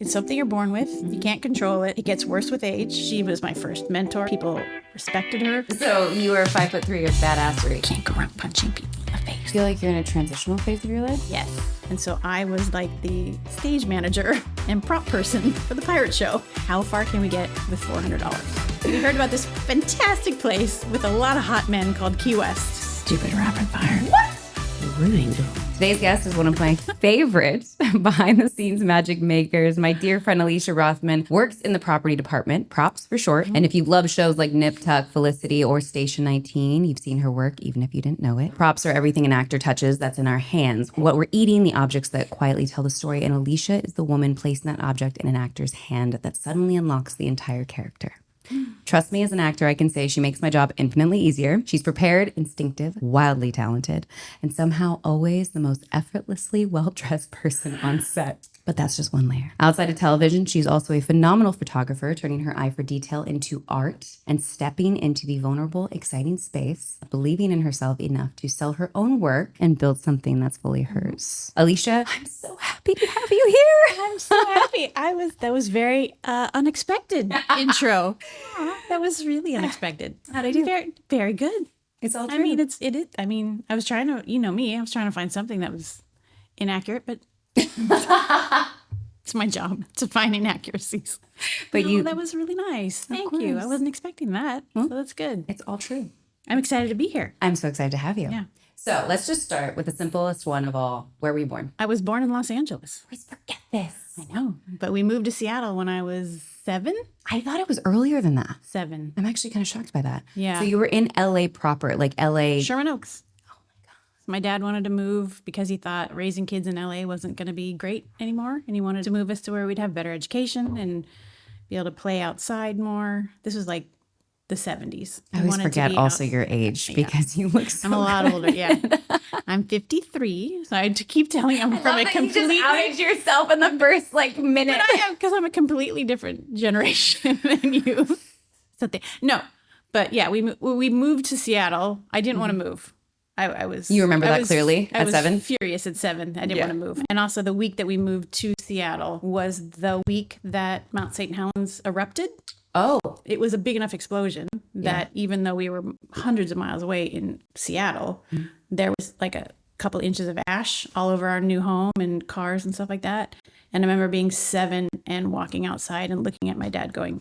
It's something you're born with. You can't control it. It gets worse with age. She was my first mentor. People respected her. So you were 5'3" of badassery. Can't go around punching people in the face. I feel like you're in a transitional phase of your life? Yes. And so I was like the stage manager and prop person for the pirate show. How far can we get with $400? We heard about this fantastic place with a lot of hot men called Key West. Stupid rapid fire. What? Ruined. Today's guest is one of my favorite behind-the-scenes magic makers. My dear friend Alisha Rothman works in the property department, props for short. And if you love shows like Nip Tuck, Felicity, or Station 19, you've seen her work, even if you didn't know it. Props are everything an actor touches that's in our hands. What we're eating, the objects that quietly tell the story. And Alicia is the woman placing that object in an actor's hand that suddenly unlocks the entire character. Trust me, as an actor, I can say she makes my job infinitely easier. She's prepared, instinctive, wildly talented, and somehow always the most effortlessly well-dressed person on set. But that's just one layer. Outside of television, she's also a phenomenal photographer, turning her eye for detail into art and stepping into the vulnerable, exciting space, believing in herself enough to sell her own work and build something that's fully hers. Alicia, I'm so happy to have you here. I'm so happy. That was very unexpected intro. That was really unexpected. How'd I do? Very, very good. It's all true. I mean, it is. I mean, I was trying to, you know me, I was trying to find something that was inaccurate, but it's my job to find inaccuracies. But that was really nice. Thank you. I wasn't expecting that. So that's good. It's all true. I'm excited to be here. I'm so excited to have you. Yeah. So let's just start with the simplest one of all. Where were you born? I was born in Los Angeles. Always forget this. I know. But we moved to Seattle when I was 7. I thought it was earlier than that. 7. I'm actually kind of shocked by that. Yeah. So you were in LA proper, like LA. Sherman Oaks. Oh my God. My dad wanted to move because he thought raising kids in LA wasn't going to be great anymore. And he wanted to move us to where we'd have better education and be able to play outside more. This was like the 70s. I always forget also your age because you look so I'm a lot older, yeah. I'm 53, so I had to keep telling you I'm from a completely... You just outed yourself in the first minute. But I am, because I'm a completely different generation than you. No, but yeah, we moved to Seattle. I didn't want to move. I was... You remember that clearly at 7? I was furious at 7. I didn't want to move. And also the week that we moved to Seattle was the week that Mount St. Helens erupted. Oh. It was a big enough explosion that even though we were hundreds of miles away in Seattle, there was like a couple inches of ash all over our new home and cars and stuff like that. And I remember being 7 and walking outside and looking at my dad going,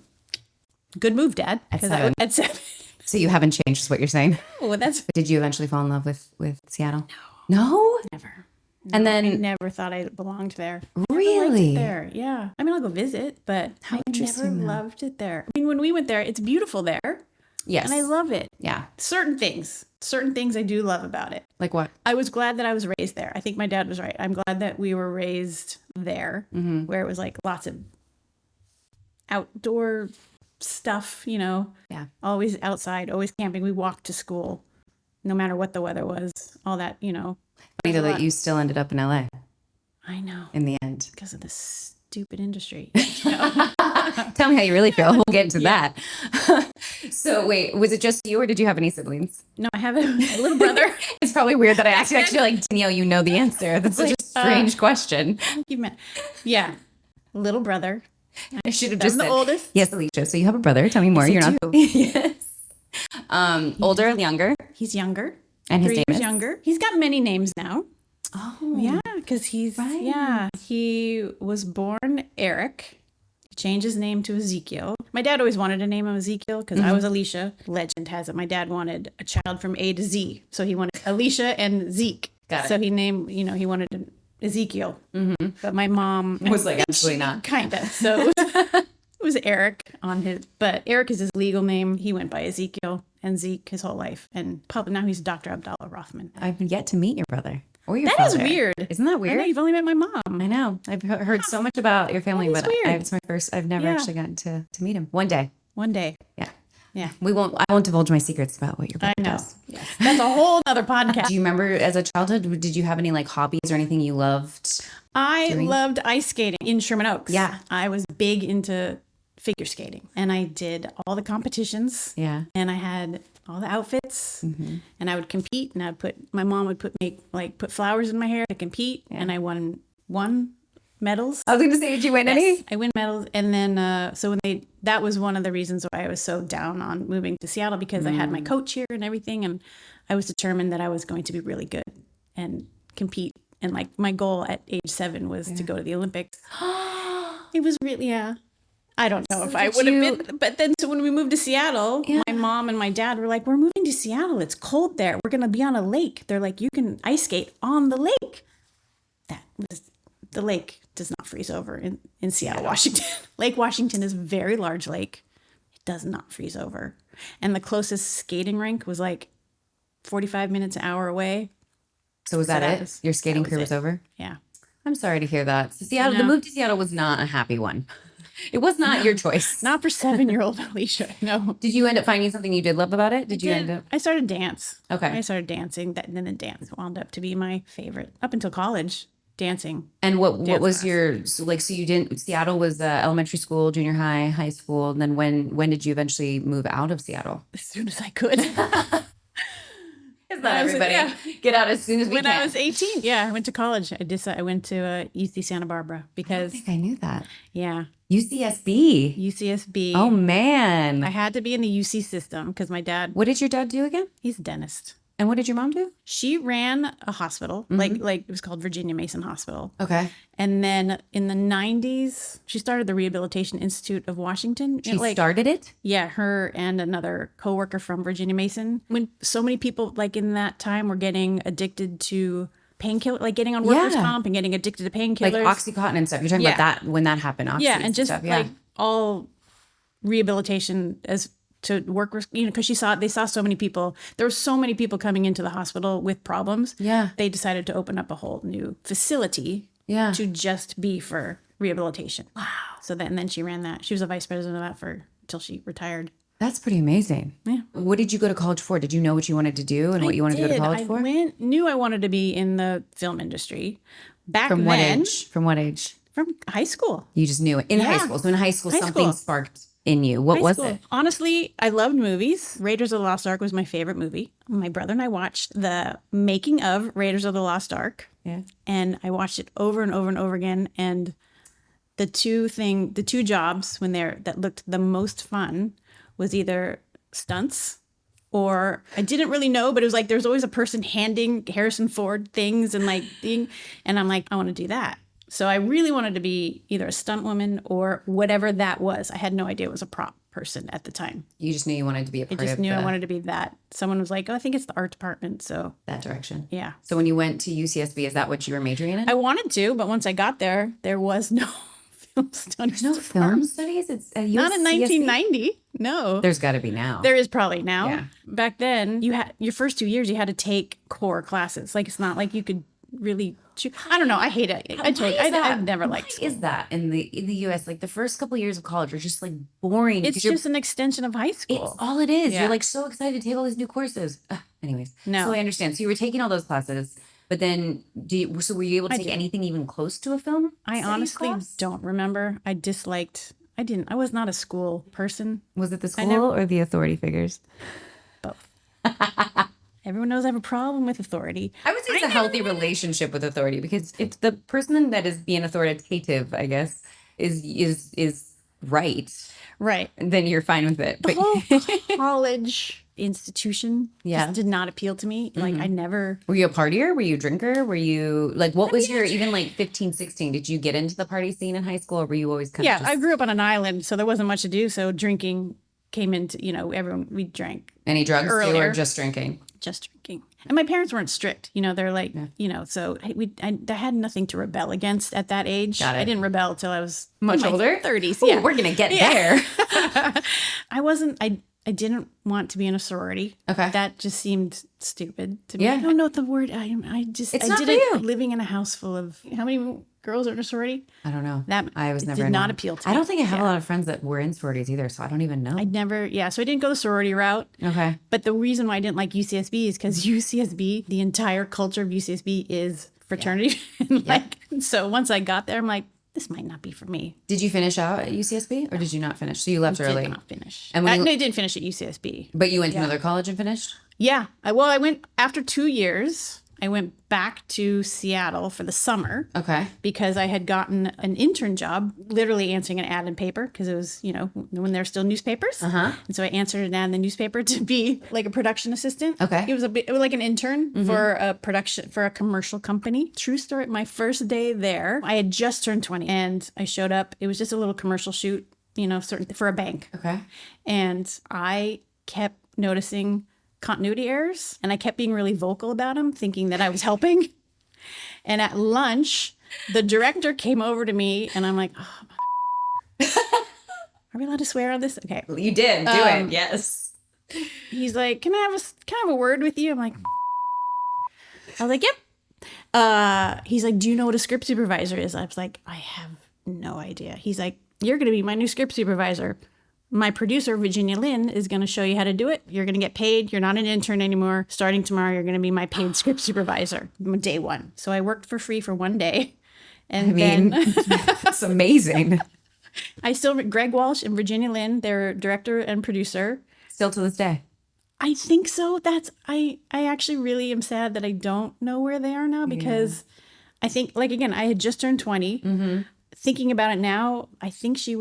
"Good move, Dad." At 7. At 7. So you haven't changed is what you're saying? Oh, that's... Did you eventually fall in love with Seattle? No? Never. And I then... never thought I belonged there. Really? There, yeah. I mean, I'll go visit, but I never loved it there. I mean, when we went there, it's beautiful there. Yes. And I love it. Yeah. Certain things I do love about it. Like what? I was glad that I was raised there. I think my dad was right. I'm glad that we were raised there, where it was like lots of outdoor stuff, you know. Yeah. Always outside, always camping. We walked to school, no matter what the weather was. All that, you know. Funny though that you still ended up in LA. I know. In the end. Because of this stupid industry. Tell me how you really feel. We'll get into that. So wait, was it just you or did you have any siblings? No, I have a little brother. It's probably weird that I asked you. Actually, like, Danielle, you know the answer. That's such a strange question. Yeah. Little brother. I should have just said. I'm the oldest. Yes, Alicia. So you have a brother. Tell me more. Yes, You're not. Yes. Older, younger? He's younger. And his 3 name years is? younger. He's got many names now. Oh. Yeah, because he's, he was born Eric. He changed his name to Ezekiel. My dad always wanted to name him Ezekiel because I was Alicia. Legend has it my dad wanted a child from A to Z. So he wanted Alicia and Zeke. Got it. So he named, he wanted Ezekiel. But my mom was like, absolutely not. Kind of. So it was Eric on his, but Eric is his legal name. He went by Ezekiel and Zeke his whole life. And now he's Dr. Abdallah Rothman. I've yet to meet your brother. Or your That father. is weird. Isn't that weird? I know, you've only met my mom. I know. I've heard so much about your family, but weird. it's my first. I've never actually gotten to meet him. One day. Yeah. Yeah. I won't divulge my secrets about what your brother does. Yes. That's a whole other podcast. Do you remember as a childhood, did you have any like hobbies or anything you loved? I loved ice skating in Sherman Oaks. Yeah. I was big into figure skating and I did all the competitions. Yeah. And I had all the outfits and I would compete and my mom would put flowers in my hair to compete and I won medals. I was going to say, did you win any? I win medals. And then, so that was one of the reasons why I was so down on moving to Seattle, because I had my coach here and everything. And I was determined that I was going to be really good and compete. And like my goal at age 7 was to go to the Olympics. It was really, I don't know if I would have been. But then so when we moved to Seattle, my mom and my dad were like, we're moving to Seattle. It's cold there. We're going to be on a lake. They're like, you can ice skate on the lake. The lake does not freeze over in Seattle, Washington. Lake Washington is a very large lake. It does not freeze over. And the closest skating rink was like 45 minutes, an hour away. So was that it? Your skating career was over? Yeah. I'm sorry to hear that. So Seattle, the move to Seattle was not a happy one. It was not your choice. Not for 7-year-old Alicia. No. Did you end up finding something you did love about it? Did you end up? I started dance. Okay. I started dancing. And then dance wound up to be my favorite up until college. Dancing. And what was your, so you didn't, Seattle was elementary school, junior high, high school. And then when did you eventually move out of Seattle? As soon as I could. It's not everybody. Get out as soon as we can. When I was 18, I went to college. I went to UC Santa Barbara because. I think I knew that. Yeah. UCSB. Oh, man. I had to be in the UC system because my dad. What did your dad do again? He's a dentist. And what did your mom do? She ran a hospital, like it was called Virginia Mason Hospital. Okay. And then in the 90s, she started the Rehabilitation Institute of Washington. She started it? Yeah, her and another coworker from Virginia Mason. When so many people like in that time were getting addicted to painkiller, like getting on workers' comp and getting addicted to painkillers. Like Oxycontin and stuff. You're talking about that when that happened. And just stuff, like all rehabilitation as to work, because they saw so many people. There were so many people coming into the hospital with problems. Yeah. They decided to open up a whole new facility to just be for rehabilitation. Wow. So then she ran that. She was a vice president of that until she retired. That's pretty amazing. Yeah. What did you go to college for? Did you know what you wanted to do and what you wanted to go to college for? I knew I wanted to be in the film industry. From what age? From high school. You just knew it in high school. So in high school, something sparked in you. What was it? Honestly, I loved movies. Raiders of the Lost Ark was my favorite movie. My brother and I watched the making of Raiders of the Lost Ark. Yeah. And I watched it over and over and over again. And the two jobs that looked the most fun was either stunts or I didn't really know, but it was like there's always a person handing Harrison Ford things and and I'm like, I want to do that. So I really wanted to be either a stunt woman or whatever that was. I had no idea it was a prop person at the time. You just knew you wanted to be a part of it. I just knew I wanted to be that. Someone was like, oh, I think it's the art department. So that direction. Yeah. So when you went to UCSB, is that what you were majoring in? I wanted to, but once I got there was no film studies. There's no film studies? It's at not in 1990. No. There's got to be now. There is probably now. Yeah. Back then, you had your first 2 years, you had to take core classes. Like it's not like you could really I don't know. I hate it. I've never liked school. Is that in the U.S. like the first couple of years of college are just like boring? It's just an extension of high school. It's all it is. Yeah. You're like so excited to take all these new courses. Anyways, no. So I understand. So you were taking all those classes, but then were you able to take anything even close to a film? I honestly don't remember. I was not a school person. Was it the school or the authority figures? Both. Everyone knows I have a problem with authority. I would say it's a healthy relationship with authority because if the person that is being authoritative, I guess, is right, then you're fine with it. The whole college institution just did not appeal to me. Like I never. Were you a partier? Were you a drinker? Were you like what was your even like 15, 16? Did you get into the party scene in high school, or were you always kind of? Yeah, I grew up on an island, so there wasn't much to do. So drinking came into we drank. Any drugs too, or just drinking? Just drinking. And my parents weren't strict. They're like, so I had nothing to rebel against at that age. Got it. I didn't rebel till I was much older. 30s. Ooh, yeah, we're gonna get there. I didn't want to be in a sorority. Okay, that just seemed stupid to me. Yeah. I don't know what the word. I didn't living in a house full of how many girls are in a sorority? I don't know. That I was never did not appeal to me. I don't think I have a lot of friends that were in sororities either, so I don't even know. So I didn't go the sorority route. Okay. But the reason why I didn't like UCSB is because UCSB, the entire culture of UCSB is fraternity. So once I got there, I'm like, this might not be for me. Did you finish out at UCSB or did you not finish? So you left early? I did not finish. And I didn't finish at UCSB. But you went to another college and finished? Yeah. I went after 2 years. I went back to Seattle for the summer. Okay. Because I had gotten an intern job, literally answering an ad in paper, because it was, when there were still newspapers. And so I answered an ad in the newspaper to be like a production assistant. Okay. It was like an intern for a commercial company. True story. My first day there, I had just turned 20 and I showed up. It was just a little commercial shoot, for a bank. Okay. And I kept noticing continuity errors, and I kept being really vocal about them, thinking that I was helping. And at lunch, the director came over to me, and I'm like, are we allowed to swear on this? Okay. You did. Do it. Yes. He's like, can I have a word with you? I'm like, I was like, yep. He's like, do you know what a script supervisor is? I was like, I have no idea. He's like, you're going to be my new script supervisor. My producer, Virginia Lynn, is going to show you how to do it. You're going to get paid. You're not an intern anymore. Starting tomorrow, you're going to be my paid script supervisor, day one. So I worked for free for one day. And then that's amazing. Greg Walsh and Virginia Lynn, their director and producer. Still to this day. I think so. I actually really am sad that I don't know where they are now, because I think, again, I had just turned 20. Thinking about it now, I think she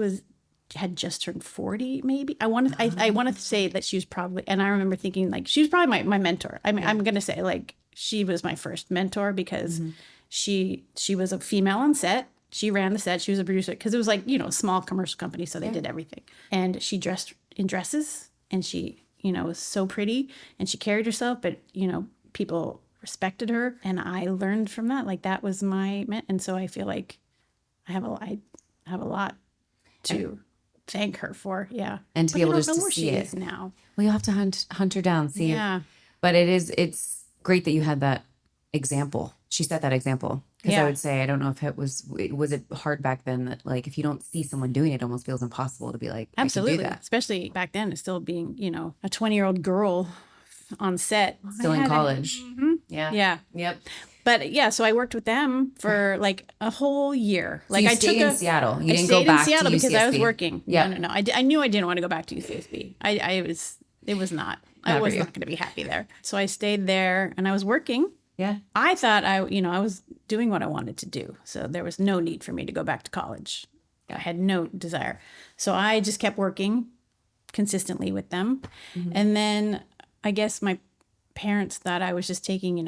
had just turned 40, maybe. I want to say that she was probably, and I remember thinking she was probably my mentor. I mean, I'm going to say she was my first mentor, because she was a female on set. She ran the set. She was a producer, because it was a small commercial company. So they did everything. And she dressed in dresses, and she, was so pretty, and she carried herself, but, people respected her. And I learned from that. That was and so I feel like I have a lot to thank her for, and to be able just to see she it is now. Well, you'll have to hunt her down, see. But it's great that you had that example. She set that example, because I would say, I don't know if was it hard back then that if you don't see someone doing it, it almost feels impossible to be absolutely, I can do that. Especially back then, it's still being a 20-year-old girl on set, still in college. Yep. But so I worked with them for a whole year. So I took in Seattle. You didn't go back to UCSB. Because I was working. Yeah. No. I knew I didn't want to go back to UCSB. I was not going to be happy there. So I stayed there, and I was working. Yeah. I thought I was doing what I wanted to do. So there was no need for me to go back to college. I had no desire. So I just kept working consistently with them. And then I guess my parents thought I was just taking,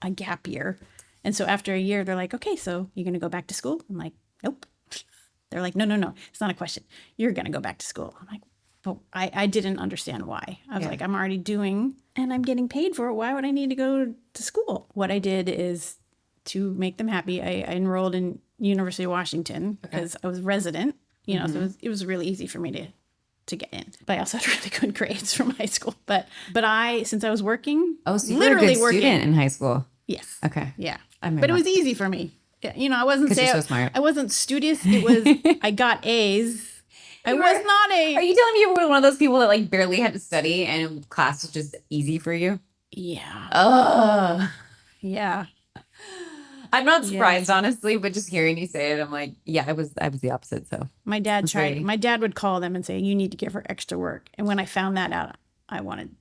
a gap year. And so after a year, they're like, okay, so you're going to go back to school? I'm like, nope. They're like, no, it's not a question. You're going to go back to school. I'm like, but I didn't understand why. I was like, I'm already doing, and I'm getting paid for it. Why would I need to go to school? What I did is, to make them happy, I enrolled in University of Washington, because I was resident, so it was really easy for me to get in. But I also had really good grades from high school. But since I was working, so you were a good student in high school. Yes. Okay. Yeah. But it was easy for me. I wasn't you're so smart. I wasn't studious. It was I got A's. I was not a. Are you telling me you were one of those people that barely had to study and class was just easy for you? Yeah. Oh. Yeah. I'm not surprised, honestly, but just hearing you say it, I'm like, I was the opposite. So my dad tried. My dad would call them and say, "You need to give her extra work." And when I found that out, I wanted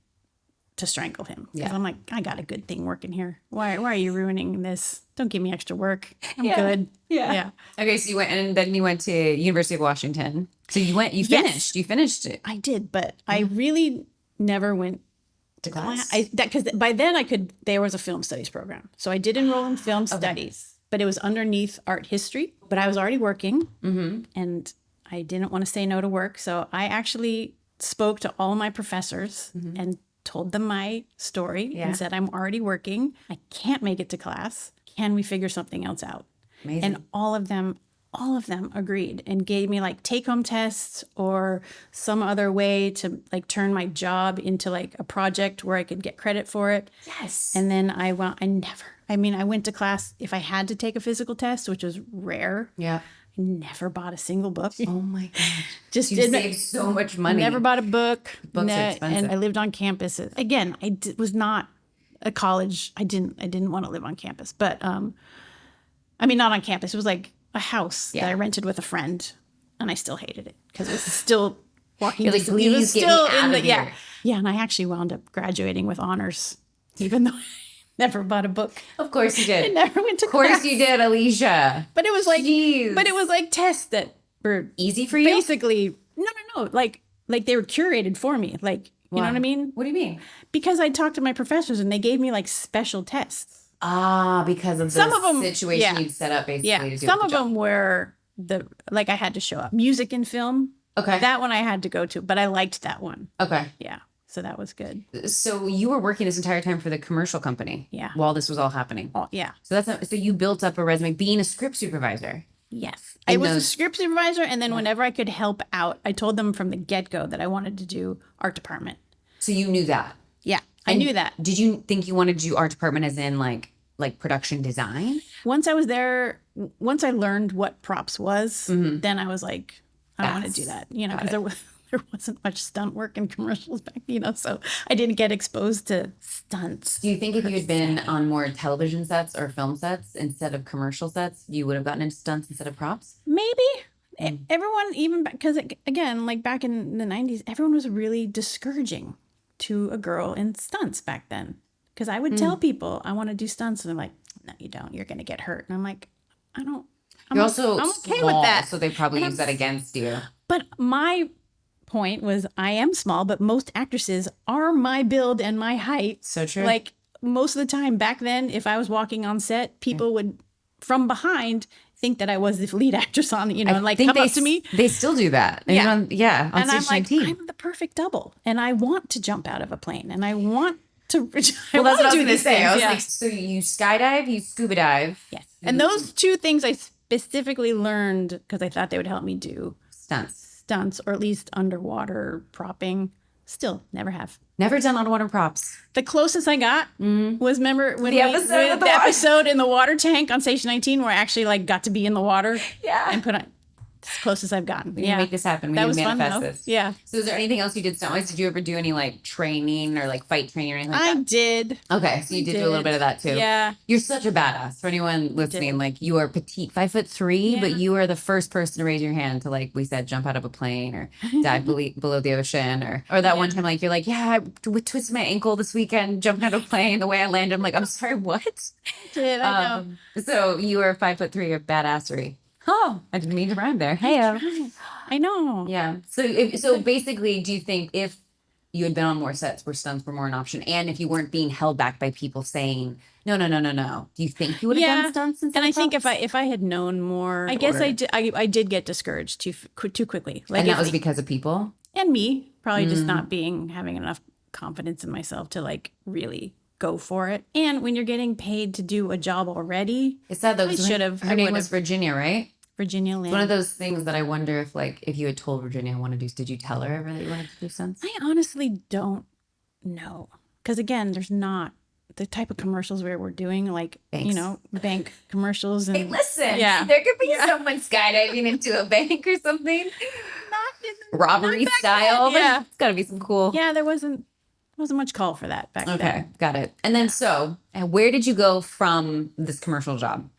to strangle him. Because I'm like, I got a good thing working here. Why are you ruining this? Don't give me extra work. I'm good. Yeah. Okay, so you went, and then you went to University of Washington. So you finished. Yes. You finished it. I did, but I really never went to class. Because by then there was a film studies program. So I did enroll in film studies, but it was underneath art history. But I was already working, and I didn't want to say no to work. So I actually spoke to all my professors and told them my story and said, I'm already working. I can't make it to class. Can we figure something else out? Amazing. And all of them agreed and gave me take-home tests or some other way to turn my job into a project where I could get credit for it. Yes. And then I went to class if I had to take a physical test, which was rare. Yeah. I never bought a single book. Oh my God. Just saved so much money. Never bought a book. Books are expensive. And I lived on campus. Again, was not a college. I didn't want to live on campus, but not on campus. It was a house that I rented with a friend, and I still hated it because it was still walking. You're please get me out of here. Yeah. And I actually wound up graduating with honors, even though Never bought a book. Of course you I did. never went to Of course class. you did, Alicia. But it was like, Jeez. but it was like tests that were Easy for you? basically, no. Like they were curated for me. Like, you know what I mean? What do you mean? Because I talked to my professors and they gave me like special tests. Ah, because of Some the of them, situation yeah. you'd set up basically Yeah. to do Some the of job. them were I had to show up. Music and film. Okay. That one I had to go to, but I liked that one. Okay. Yeah. So that was good. So you were working this entire time for the commercial company. Yeah. While this was all happening. Oh, yeah. So so you built up a resume being a script supervisor. Yes. And I was a script supervisor. And then whenever I could help out, I told them from the get-go that I wanted to do art department. So you knew that. Yeah. I knew that. Did you think you wanted to do art department as in like production design? Once I was there, once I learned what props was, then I was like, I want to do that, you know, because there wasn't much stunt work in commercials back, you know, so I didn't get exposed to stunts. Do you think if you had been on more television sets or film sets instead of commercial sets, you would have gotten into stunts instead of props? Maybe. Everyone, even because again, like back in the 90s, everyone was really discouraging to a girl in stunts back then. Because I would tell people, I want to do stunts. And they're like, no, you don't. You're going to get hurt. And I'm like, I'm also I'm okay small, with that. so they probably use that against you. But my point was, I am small, but most actresses are my build and my height. So true. Like most of the time back then, if I was walking on set, people would, from behind, think that I was the lead actress on, you know, and like come up to me. They still do that. Yeah. On And I'm Stage like, 19. I'm the perfect double. And I want to jump out of a plane. And I want to, Well, that's what I was going to say. I was like, so you skydive, you scuba dive. yes. And those two things I specifically learned because I thought they would help me do stunts or at least underwater propping. Still never have. Never done underwater props. The closest I got was, remember when The episode the episode in the water tank on Station 19 where I actually like got to be in the water. Yeah. And put on. It's the closest I've gotten. We need to make this happen. We That need was to fun, manifest though. this. Yeah. So is there anything else you did stunt-wise? Did you ever do any like training or like fight training or anything like I that? did. Okay, so you did do a little bit of that too. Yeah. You're such a badass. For anyone listening, like you are petite, 5'3", but you are the first person to raise your hand to, like we said, jump out of a plane or dive below the ocean or that one time like you're like, yeah, I twisted my ankle this weekend, jumping out of a plane. The way I landed, I'm like, I'm sorry, what? I did. I know. So you are 5'3", of badassery. Oh, I didn't mean to rhyme there. Hey, I know. yeah. So basically, do you think if you had been on more sets where stunts were more an option, and if you weren't being held back by people saying no, do you think you would have done stunts? And I think if I had known more, I guess I did get discouraged too quickly. Like, and that was because of people and me probably just not having enough confidence in myself to like really go for it. And when you're getting paid to do a job already, it's sad though. I should have. Her name was Virginia, right? Virginia Lynn. One of those things that I wonder if you had told Virginia I want to do, did you tell her ever that you wanted to do stunts? I honestly don't know. Because again, there's not the type of commercials where we're doing, like, Banks. you know, bank commercials. And Hey, listen. Yeah. There could be someone skydiving into a bank or something. Robbery style. Yeah. It's got to be some cool. Yeah, there wasn't much call for that back then. Okay, got it. And then and where did you go from this commercial job?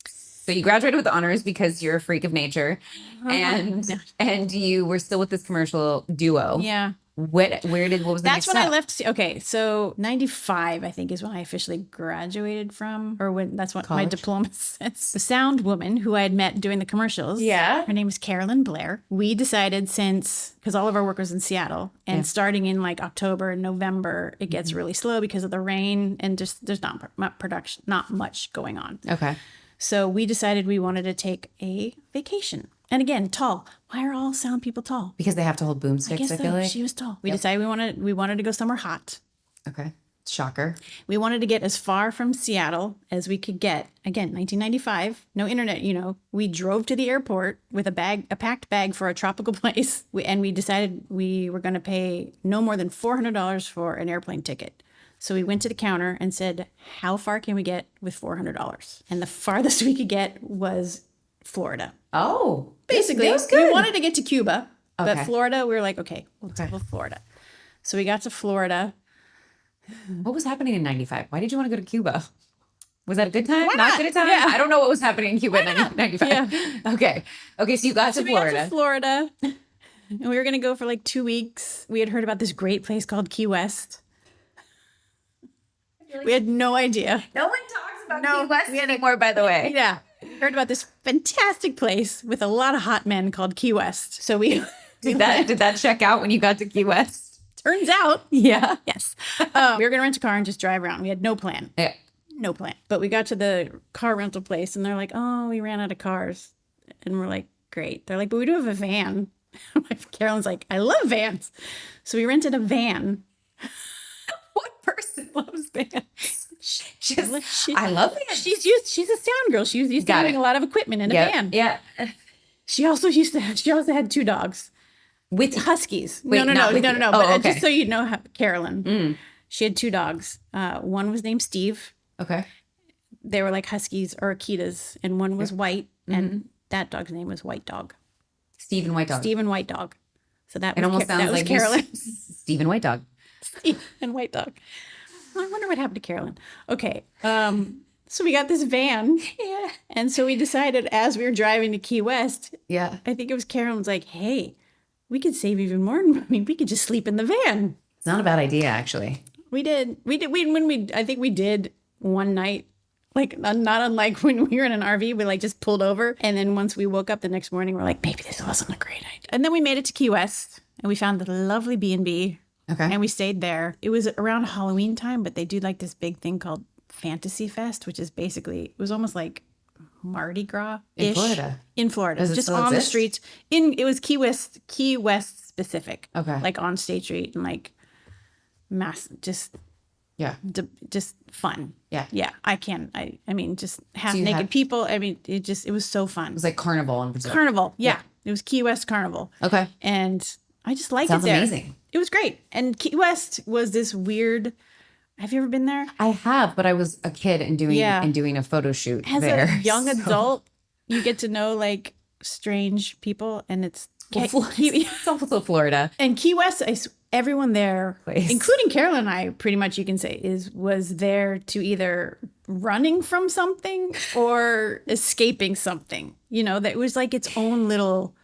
So you graduated with honors because you're a freak of nature, and you were still with this commercial duo. Yeah. What was the next That's when step? I left. Okay, so 95, I think, is when I officially graduated from, or when that's what my diploma says. The sound woman who I had met doing the commercials. Yeah. Her name was Carolyn Blair. We decided because all of our work was in Seattle, and starting in like October and November, it gets really slow because of the rain and just there's not much going on. Okay. So we decided we wanted to take a vacation. And again, tall. Why are all sound people tall? Because they have to hold boomsticks, I feel like. She was tall. We decided we wanted to go somewhere hot. Okay. Shocker. We wanted to get as far from Seattle as we could get. Again, 1995, no internet, you know. We drove to the airport with a packed bag for a tropical place. We decided we were going to pay no more than $400 for an airplane ticket. So we went to the counter and said, how far can we get with $400? And the farthest we could get was Florida. Oh. Basically, that was good. we wanted to get to Cuba, but Okay. Florida, we were like, okay, we'll go Florida. So we got to Florida. What was happening in 95? Why did you want to go to Cuba? Was that a good time? Why Not not? good a time? Yeah. I don't know what was happening in Cuba in 95. Yeah. Okay. Okay, so you got to We got Florida. to Florida, and we were going to go for like 2 weeks. We had heard about this great place called Key West. We had no idea. No one talks about Key West anymore, by the way. Yeah. We heard about this fantastic place with a lot of hot men called Key West. So we Did that check out when you got to Key West? turns out, Yeah. yes. We were going to rent a car and just drive around. We had no plan. Yeah. No plan. But we got to the car rental place and they're like, oh, we ran out of cars. And we're like, great. They're like, but we do have a van. Carolyn's like, I love vans. So we rented a van. What person loves vans? I love vans. She's a sound girl. She was used to having a lot of equipment in a van. Yeah. She also had 2 dogs. With Huskies. Wait, No. Oh, But okay. just so you know, Carolyn, she had 2 dogs. One was named Steve. Okay. They were like Huskies or Akitas, and one was white, and that dog's name was White Dog. Steve and White Dog. Steve and White Dog. So that It was almost sounds like Carolyn. Steve and White Dog. Steve and White Dog. I wonder what happened to Carolyn. Okay. So we got this van. Yeah. And so we decided as we were driving to Key West, Yeah. I think it was Carolyn's like, hey, we could save even more money. We could just sleep in the van. It's not a bad idea, actually. I think we did one night, like not unlike when we were in an RV, we like just pulled over. And then once we woke up the next morning, we're like, maybe this wasn't a great idea. And then we made it to Key West and we found the lovely B&B. Okay. And we stayed there. It was around Halloween time, but they do like this big thing called Fantasy Fest, which is basically, it was almost like Mardi Gras In Florida. In Florida. Does it just still on the exist? streets. It was Key West specific. Okay. Like on State Street and like just fun. Yeah. Yeah. I mean, just half So you naked had- people. I mean, it was so fun. It was like Carnival in Brazil. Carnival. Yeah. It was Key West Carnival. Okay. And I just liked Sounds it there. amazing. It was great. And Key West was this weird. Have you ever been there? I have, but I was a kid and doing a photo shoot As there. a young so- adult, you get to know like strange people, and it's It's also Florida. and Key West. Everyone there, Place. including Carolyn and I, pretty much you can say was there to either running from something or escaping something. You know, that was like its own little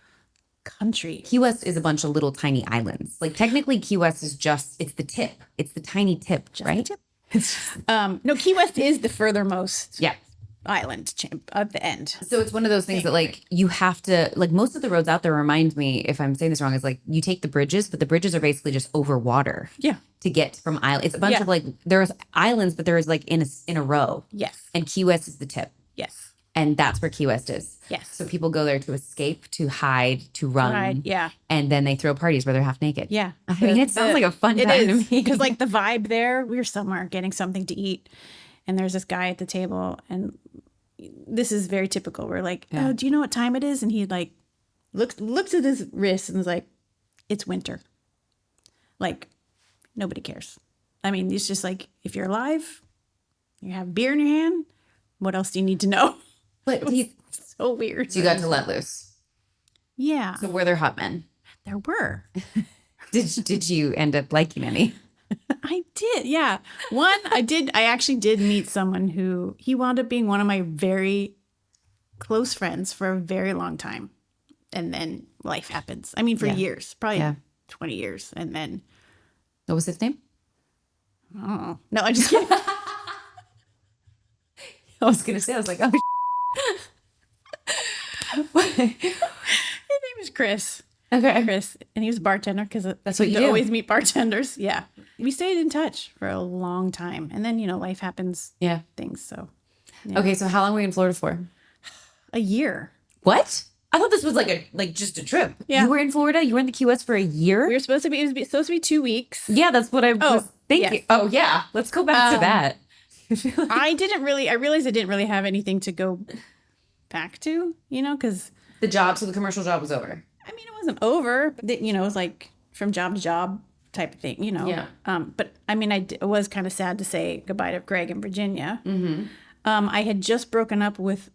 country. Key West is a bunch of little tiny islands. Like technically Key West is it's the tip. It's the tiny tip, right? tip. No, Key West is the furthermost Yeah. island at the end. So it's one of those things that like you have to, like most of the roads out there remind me, if I'm saying this wrong, is like you take the bridges, but the bridges are basically just over water. Yeah. To get from island. It's a bunch Yeah. of like, there's islands, but there is like in a row. Yes. And Key West is the tip. Yes. And that's where Key West is. Yes. So people go there to escape, to hide, to run. Right. Yeah. And then they throw parties where they're half naked. Yeah. I mean, it sounds like a fun time to me. Because like the vibe there, we were somewhere getting something to eat. And there's this guy at the table. And this is very typical. We're like, oh, do you know what time it is? And he like looks at his wrist and is like, it's winter. Like, nobody cares. I mean, it's just like, if you're alive, you have beer in your hand, what else do you need to know? But So weird. so you got to let loose. Yeah, So were there hot men? there were. Did you end up liking any? I did. Yeah. I actually did meet someone who he wound up being one of my very close friends for a very long time. And then life happens. I mean, for years, probably 20 years. And then, What was his name? oh, no, I just kidding. I was going to say, I was like, oh, His name is Chris. okay. Chris. And he was a bartender because that's what you do. always meet bartenders. Yeah. We stayed in touch for a long time. And then, life happens. Yeah. Things. So Okay. So how long were you in Florida for? a year. What? I thought this was like just a trip. Yeah. You were in Florida? You were in the Key West for a year? We were supposed to be, it was supposed to be 2 weeks. Yeah, that's what I was thinking. yes. Oh, yeah. Let's go back to that. I realized I didn't really have anything to go back to, because The commercial job was over. I mean, it wasn't over, but it was like from job to job type of thing, Yeah. But I mean, it was kind of sad to say goodbye to Greg in Virginia. Mm-hmm. I had just broken up with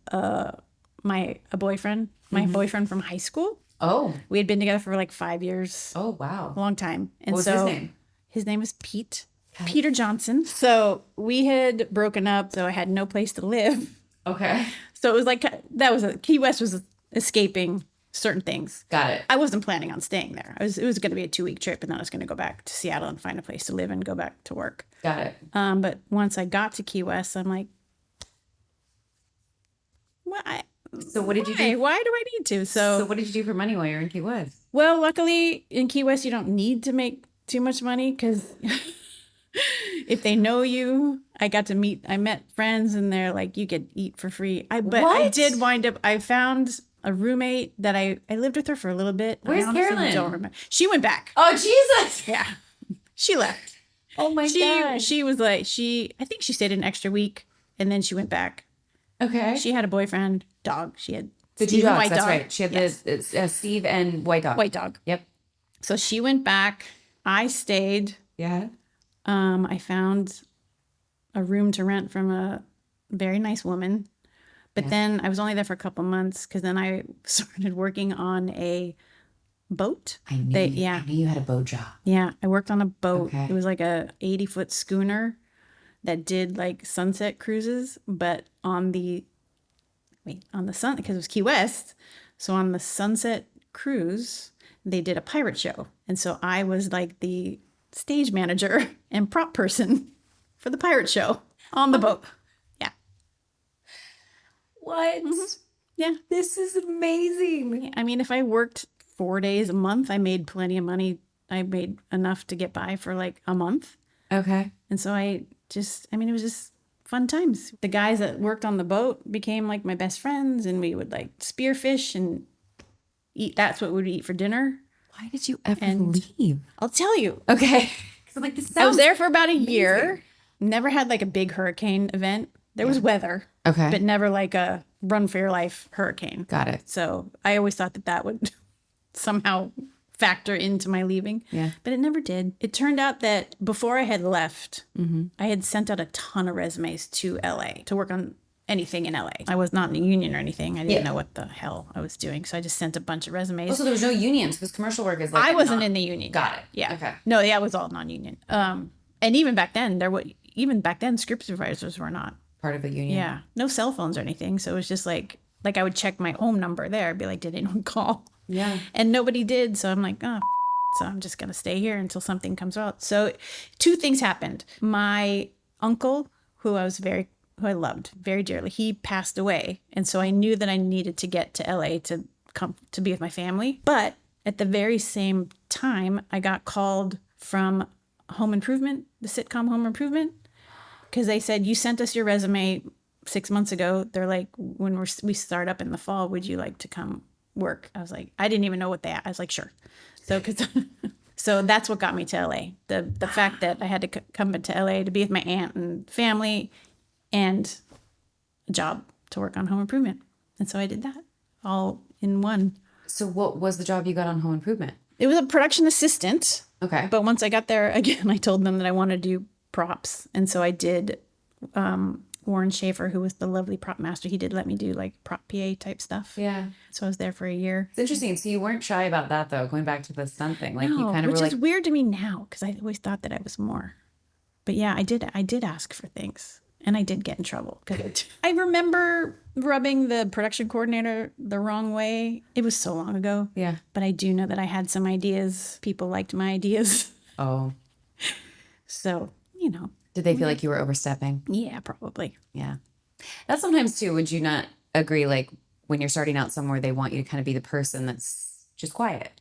my boyfriend from high school. Oh. We had been together for like 5 years, Oh, wow. a long time. And What was so his name? His name is Pete. Peter Johnson. So we had broken up, so I had no place to live. Okay. So it was like Key West was escaping certain things. Got it. I wasn't planning on staying there. It was going to be a 2-week trip, and then I was going to go back to Seattle and find a place to live and go back to work. Got it. But once I got to Key West, I'm like, why? So what did you do? Why do I need to? So what did you do for money while you're in Key West? Well, luckily in Key West, you don't need to make too much money because if they know you, I met friends and they're like, you could eat for free. I did wind up, I found a roommate that I lived with her for a little bit. Where's Carolyn? Don't remember. She went back. Oh, Jesus. Yeah. She left. Oh my God. She was like, I think she stayed an extra week and then she went back. Okay. She had a boyfriend, dog. She had the Steve two dogs, and White that's dog. right. She had Steve and White Dog. White dog. Yep. So she went back. I stayed. Yeah. I found a room to rent from a very nice woman. But then I was only there for a couple months because then I started working on a boat. I knew you had a boat job. Yeah, I worked on a boat. Okay. It was like a 80-foot schooner that did like sunset cruises, but on the sun, because it was Key West. So on the sunset cruise, they did a pirate show. And so I was like the stage manager and prop person for the pirate show on the boat. Yeah. What? Yeah. This is amazing. I mean, if I worked 4 days a month, I made plenty of money. I made enough to get by for like a month. Okay. And so it was just fun times. The guys that worked on the boat became like my best friends, and we would like spearfish and eat. That's what we would eat for dinner. Why did you ever leave? I'll tell you. Okay. So like this I was there for about a year. Never had like a big hurricane event. There was weather. Okay. But never like a run for your life hurricane. Got it. So I always thought that would somehow factor into my leaving. Yeah. But it never did. It turned out that before I had left, I had sent out a ton of resumes to LA to work on anything in LA. I was not in a union or anything. I didn't know what the hell I was doing. So I just sent a bunch of resumes. Also, there was no unions because commercial work is like... I wasn't in the union. Got it. Yeah. Okay. No, it was all non-union. And even back then, script supervisors were not. Part of a union. Yeah. No cell phones or anything. So it was just like I would check my home number there. I'd be like, did anyone call? Yeah. And nobody did. So I'm like, so I'm just going to stay here until something comes out. So 2 things happened. My uncle, who I loved very dearly, he passed away. And so I knew that I needed to get to LA to come to be with my family. But at the very same time, I got called from Home Improvement, the sitcom Home Improvement, because they said, you sent us your resume 6 months ago. They're like, when we start up in the fall, would you like to come work? I was like, I didn't even know what I was like, sure. So that's what got me to LA. The fact that I had to come to LA to be with my aunt and family and a job to work on Home Improvement. And so I did that all in one. So what was the job you got on Home Improvement? It was a production assistant. Okay. But once I got there, again, I told them that I wanted to do props. And so I did, Warren Schaefer, who was the lovely prop master, he did let me do like prop PA type stuff. Yeah. So I was there for a year. It's interesting. So you weren't shy about that though, going back to the stunt thing. Like No, you kind of which were is like... weird to me now because I always thought that I was more. But yeah, I did ask for things. And I did get in trouble. I remember rubbing the production coordinator the wrong way. It was so long ago. Yeah. But I do know that I had some ideas. People liked my ideas. Oh. So, Did they feel like you were overstepping? Yeah, probably. Yeah. That's sometimes too, would you not agree, like when you're starting out somewhere, they want you to kind of be the person that's just quiet.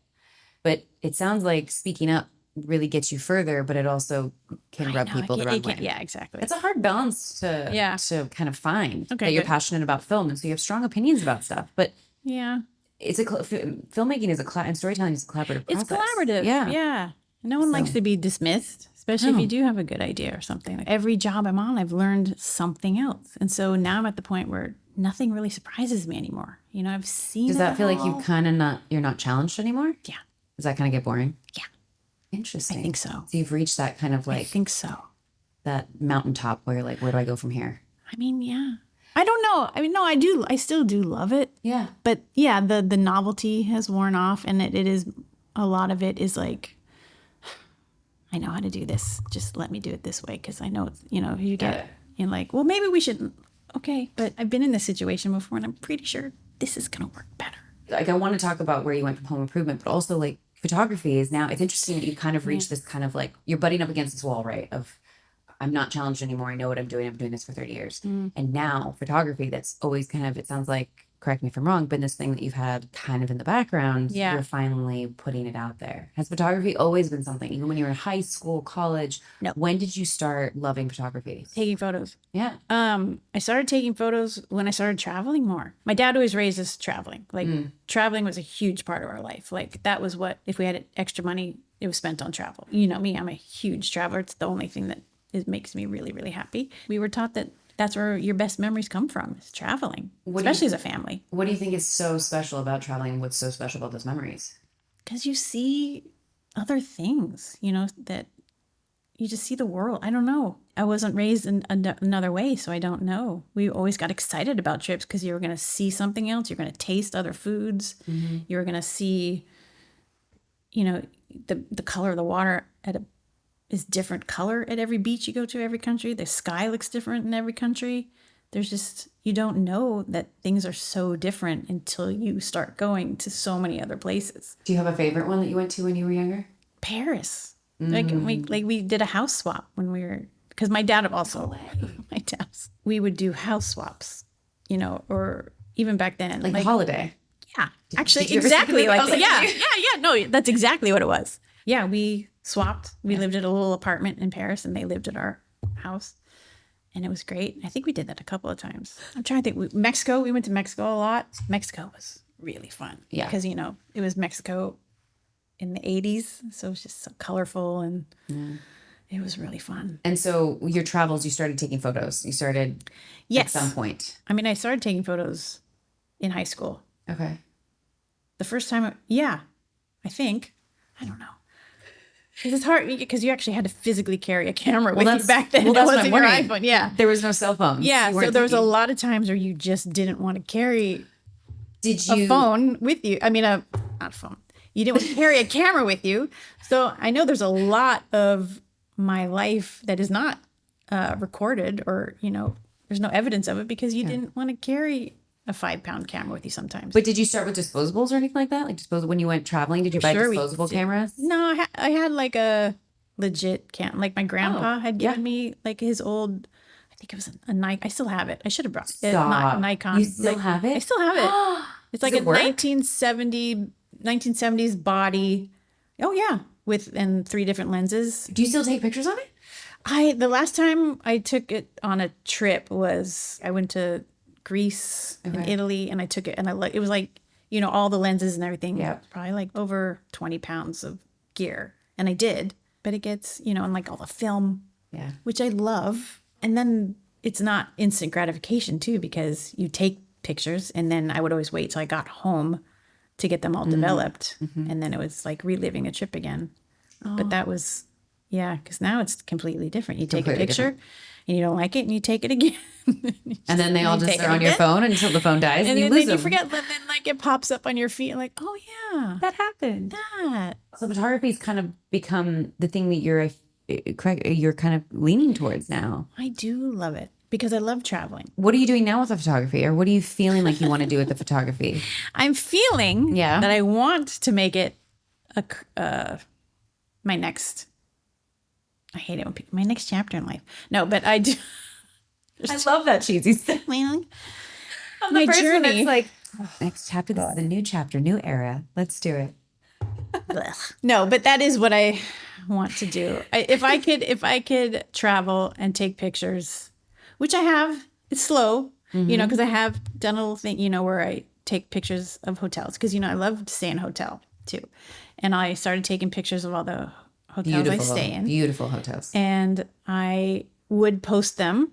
But it sounds like speaking up really gets you further, but it also can rub people the wrong way. Yeah, exactly. It's a hard balance to kind of find that you're passionate about film. And so you have strong opinions about stuff. But yeah, it's filmmaking is and storytelling is a collaborative process. It's collaborative. Yeah. No one likes to be dismissed, especially if you do have a good idea or something. Like every job I'm on, I've learned something else. And so now I'm at the point where nothing really surprises me anymore. I've seen Does that feel like you're not challenged anymore? Yeah. Does that kind of get boring? Yeah. Interesting. I think so. So you've reached that kind of like... I think so. That mountaintop where you're like, where do I go from here? I mean, yeah. I don't know. I mean, no, I do. I still do love it. Yeah. But yeah, the novelty has worn off, and it is, a lot of it is like, I know how to do this. Just let me do it this way. Because I know it's, you get, you're like, well, maybe we shouldn't. Okay. But I've been in this situation before, and I'm pretty sure this is going to work better. like I want to talk about where you went from home improvement, but also like photography is now, it's interesting that you kind of reached this kind of like, you're butting up against this wall, right? Of I'm not challenged anymore. I know what I'm doing. I'm doing this for 30 years. And now photography, that's always kind of, it sounds like, correct me if I'm wrong, been this thing that you've had kind of in the background. Yeah. You're finally putting it out there. Has photography always been something, even when you were in high school, college? No. When did you start loving photography? Taking photos. Yeah. I started taking photos when I started traveling more. My dad always raised us traveling. Like traveling was a huge part of our life. Like that was what, if we had extra money, it was spent on travel. You know me, I'm a huge traveler. It's the only thing that makes me really, really happy. We were taught that that's where your best memories come from, is traveling, especially as a family. What do you think is so special about traveling? What's so special about those memories? Because you see other things, you know, that you just see the world. I don't know. I wasn't raised in another way, so I don't know. We always got excited about trips because you were going to see something else. You're going to taste other foods. You were going to see, you know, the color of the water is different color at every beach you go to, every country. The sky looks different in every country. There's just, you don't know that things are so different until you start going to so many other places. Do you have a favorite one that you went to when you were younger? Paris. Like we did a house swap when we were, because my dad also, we would do house swaps, you know, or even back then. Like a holiday. Yeah, actually, did you ever exactly see the- I like was that. like, Yeah. No, that's exactly what it was. Yeah, we swapped. We lived at a little apartment in Paris, and they lived at our house, and it was great. I think we did that a couple of times. I'm trying to think. Mexico. We went to Mexico a lot. Mexico was really fun. Yeah, because you know it was Mexico in the 80s, so it was just so colorful, and it was really fun. And so your travels, you started taking photos. You started at some point. I mean, I started taking photos in high school. Okay. The first time, I think. I don't know. Because it's hard, because you actually had to physically carry a camera with you back then. Well, that's wasn't what I'm your wondering. iPhone. Yeah. There was no cell phones. Yeah, so there was a lot of times where you just didn't want to carry a phone with you. I mean, not a phone. You didn't want to carry a camera with you. So I know there's a lot of my life that is not recorded, or, you know, there's no evidence of it because you didn't want to carry a 5-pound camera with you sometimes. But did you start with disposables or anything like that? Like when you went traveling, did you buy disposable cameras? No, I had like a legit camera. Like my grandpa had given me like his old, I think it was a Nikon. I still have it. I should have brought it. Not Nikon. You still have it? I still have it. It's like a 1970s body. Oh yeah, with 3 different lenses. Do you still take pictures on it? The last time I took it on a trip was I went to Greece and Italy, and I took it, and it was like, you know, all the lenses and everything. Yeah, probably like over 20 pounds of gear, and I did. But it gets, you know, and like all the film, which I love. And then it's not instant gratification too, because you take pictures, and then I would always wait till I got home to get them all developed, and then it was like reliving a trip again. But that was, because now it's completely different. You take a picture. And you don't like it, and you take it again. And then they all just are on your phone until the phone dies, and you lose them. You forget, and then like it pops up on your feet, and like, oh yeah, that happened. That. So photography's kind of become the thing that you're kind of leaning towards now. I do love it because I love traveling. What are you doing now with the photography, or what are you feeling like you want to do with the photography? I'm feeling that I want to make it my next. I hate it when people, my next chapter in life. No, but I do. I love that cheesy stuff. My journey. It's like, next chapter, this is a new chapter, new era. Let's do it. No, but that is what I want to do. If I could travel and take pictures, which I have, it's slow, you know, because I have done a little thing, you know, where I take pictures of hotels, because, you know, I love to stay in a hotel too. And I started taking pictures of all the hotels I stay in. Beautiful hotels. And I would post them,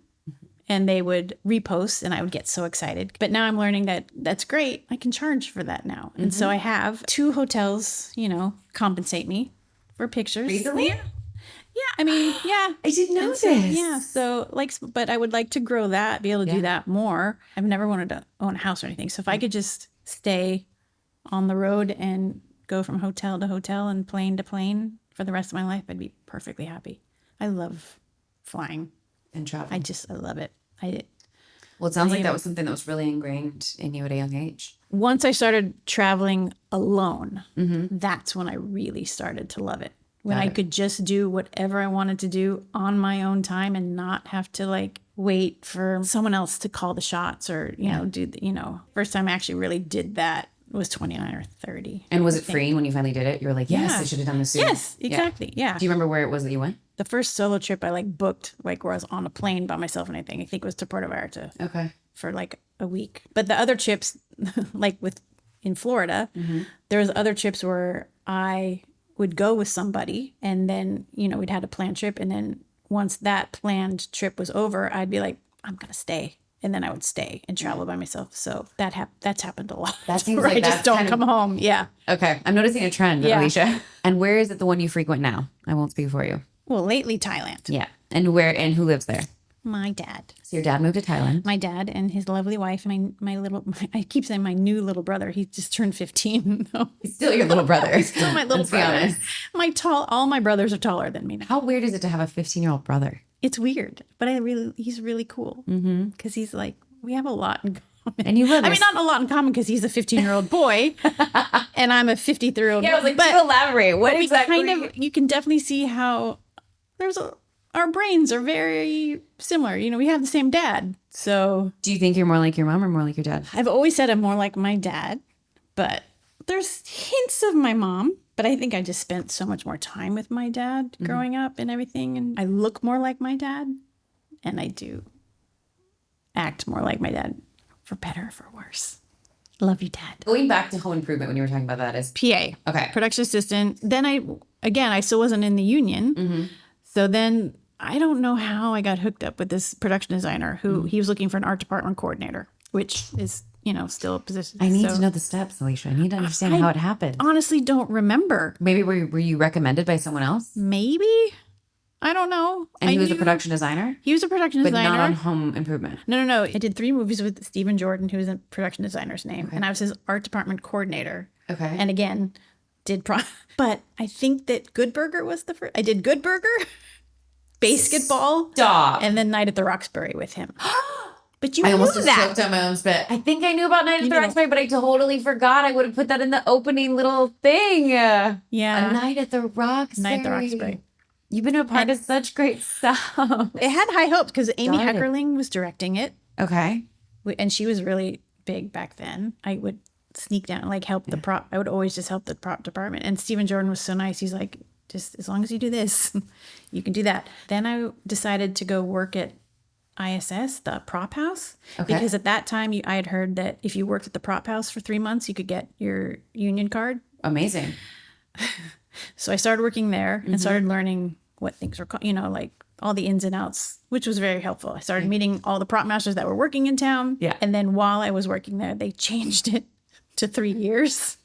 and they would repost, and I would get so excited. But now I'm learning that that's great. I can charge for that now. And so I have 2 hotels, you know, compensate me for pictures. Recently? Yeah. I mean, yeah. I didn't know this. So like, but I would like to grow that, be able to do that more. I've never wanted to own a house or anything. So if I could just stay on the road and go from hotel to hotel and plane to plane for the rest of my life, I'd be perfectly happy. I love flying and travel. I love it. Well, it sounds like that was something that was really ingrained in you at a young age. Once I started traveling alone, that's when I really started to love it. When I could just do whatever I wanted to do on my own time and not have to like wait for someone else to call the shots or, you know, do the, first time I actually really did that was 29 or 30. And was it freeing when you finally did it? You were like, yes, I should have done this sooner. Yes, exactly. Yeah. Do you remember where it was that you went? The first solo trip I like booked, like where I was on a plane by myself and everything, I think it was to Puerto Vallarta for like a week. But the other trips, like in Florida, there was other trips where I would go with somebody and then, we'd had a planned trip. And then once that planned trip was over, I'd be like, I'm going to stay. And then I would stay and travel by myself. So that's happened a lot. That seems like I just don't come home. Yeah. Okay. I'm noticing a trend, Alicia. And where is it the one you frequent now? I won't speak for you. Well, lately Thailand. Yeah. And who lives there? My dad. So your dad moved to Thailand. My dad and his lovely wife, I keep saying my new little brother. He just turned 15. He's still your little brother. He's still my little brother. All my brothers are taller than me now. How weird is it to have a 15-year-old brother? It's weird, but he's really cool. Because he's like, we have a lot in common. And you live. Not a lot in common because he's a 15-year-old boy and I'm a 53-year-old. Yeah, I was like, but elaborate. What exactly? You can definitely see how our brains are very similar. We have the same dad. So do you think you're more like your mom or more like your dad? I've always said I'm more like my dad, but there's hints of my mom. But I think I just spent so much more time with my dad growing up and everything. And I look more like my dad. And I do act more like my dad, for better or for worse. Love you, Dad. Going back to home improvement when you were talking about that is PA. Okay. Production assistant. Then I still wasn't in the union. So then I don't know how I got hooked up with this production designer who he was looking for an art department coordinator, which is, still a position. I need to know the steps, Alicia. I need to understand how it happened. Honestly, don't remember. Maybe were you recommended by someone else? Maybe. I don't know. And he was a production designer? He was a production designer. But not on home improvement? No. I did 3 movies with Stephen Jordan, who was a production designer's name. Okay. And I was his art department coordinator. Okay. And again, but I think that Good Burger was the first. I did Good Burger, Basketball, Stop. and then Night at the Roxbury with him. But I almost just choked on my own spit. I think I knew about Night at the Roxbury, but I totally forgot. I would have put that in the opening little thing. Yeah. A Night at the Roxbury. Night at the Roxbury. You've been a part of such great stuff. It had high hopes because Amy Heckerling was directing it. Okay. And she was really big back then. I would sneak down, like help the prop. I would always just help the prop department. And Stephen Jordan was so nice. He's like, just as long as you do this, you can do that. Then I decided to go work at ISS, the prop house. Okay. Because at that time, I had heard that if you worked at the prop house for 3 months, you could get your union card. Amazing. So I started working there and started learning what things were called, like all the ins and outs, which was very helpful. I started meeting all the prop masters that were working in town. Yeah. And then while I was working there, they changed it to 3 years.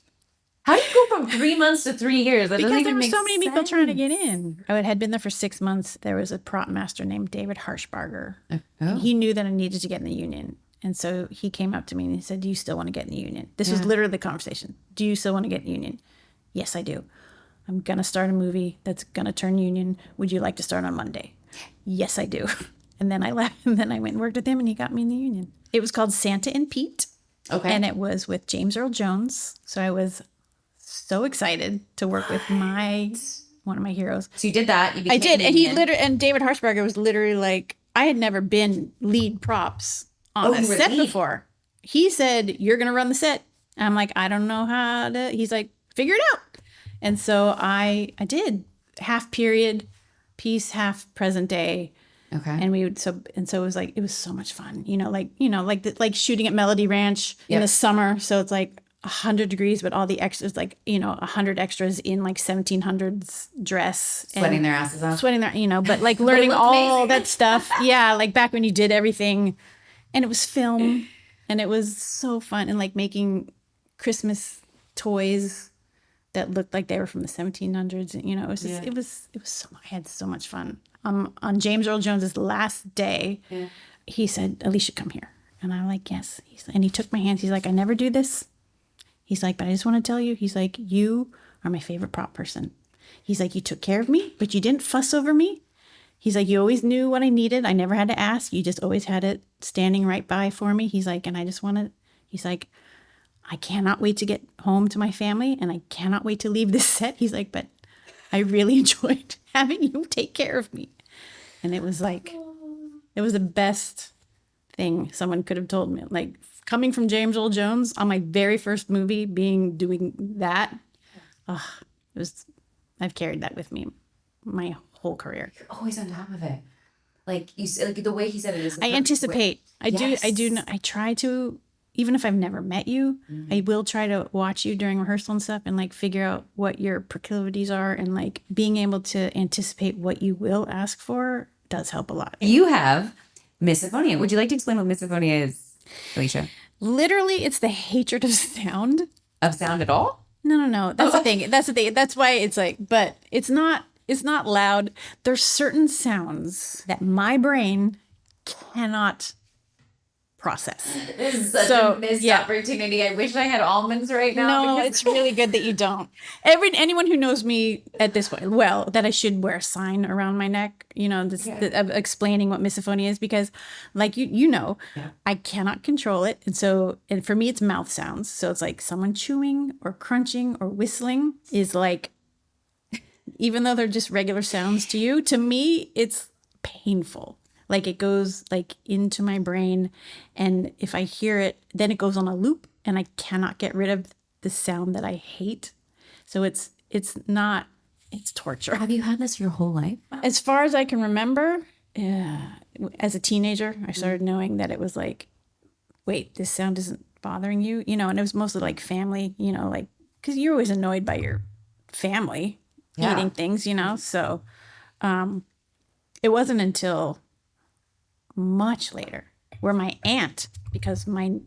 How do you go from 3 months to 3 years? That because there were so many people trying to get in. I had been there for 6 months. There was a prop master named David Harshbarger. Oh. He knew that I needed to get in the union. And so he came up to me and he said, do you still want to get in the union? This was literally the conversation. Do you still want to get in the union? Yes, I do. I'm going to start a movie that's going to turn union. Would you like to start on Monday? Yes, I do. And then I left, and then I went and worked with him, and he got me in the union. It was called Santa and Pete. Okay. And it was with James Earl Jones. So I was so excited to work with one of my heroes. So you did that. I did. And David Harshbarger was literally like, I had never been lead props on a set before. He said, you're going to run the set. And I'm like, I don't know how to. He's like, figure it out. And so I did half period piece, half present day. Okay. And it was so much fun, like shooting at Melody Ranch in the summer. So it's like 100 degrees, but all the extras, 100 extras in like 1700s dress. Sweating their asses off. But like learning all that stuff. Yeah. Like back when you did everything and it was film and it was so fun and like making Christmas toys that looked like they were from the 1700s. It was just, it was so, I had so much fun. On James Earl Jones's last day, he said, Alicia, come here. And I'm like, yes. And he took my hands. He's like, I never do this. He's like, but I just want to tell you, he's like, you are my favorite prop person. He's like, you took care of me, but you didn't fuss over me. He's like, you always knew what I needed. I never had to ask. You just always had it standing right by for me. He's like, and I just want to, he's like, I cannot wait to get home to my family and I cannot wait to leave this set. He's like, but I really enjoyed having you take care of me. And it was like, it was the best thing someone could have told me. Like coming from James Earl Jones on my very first movie, doing that. It was, I've carried that with me my whole career. You're always on top of it. Like you said, like the way he said it is. I anticipate. Yes. I do. I try to, even if I've never met you, I will try to watch you during rehearsal and stuff and like figure out what your proclivities are, and like being able to anticipate what you will ask for does help a lot. You have misophonia. Would you like to explain what misophonia is, Alicia? Literally, it's the hatred of sound. Of sound at all? No. That's the thing. That's the thing. That's why it's like, but it's not loud. There's certain sounds that my brain cannot process. This is such a missed opportunity. I wish I had almonds right now. No, it's really good that you don't. Anyone who knows me at this point, well, that I should wear a sign around my neck, of explaining what misophonia is, because like I cannot control it. And for me, it's mouth sounds. So it's like someone chewing or crunching or whistling is like, even though they're just regular sounds to you, to me, it's painful. Like it goes like into my brain, and if I hear it, then it goes on a loop and I cannot get rid of the sound that I hate. So it's torture. Have you had this your whole life? As far as I can remember, as a teenager, I started knowing that it was like, wait, this sound isn't bothering you, and it was mostly like family, like, because you're always annoyed by your family eating things, so it wasn't until much later where my aunt, because my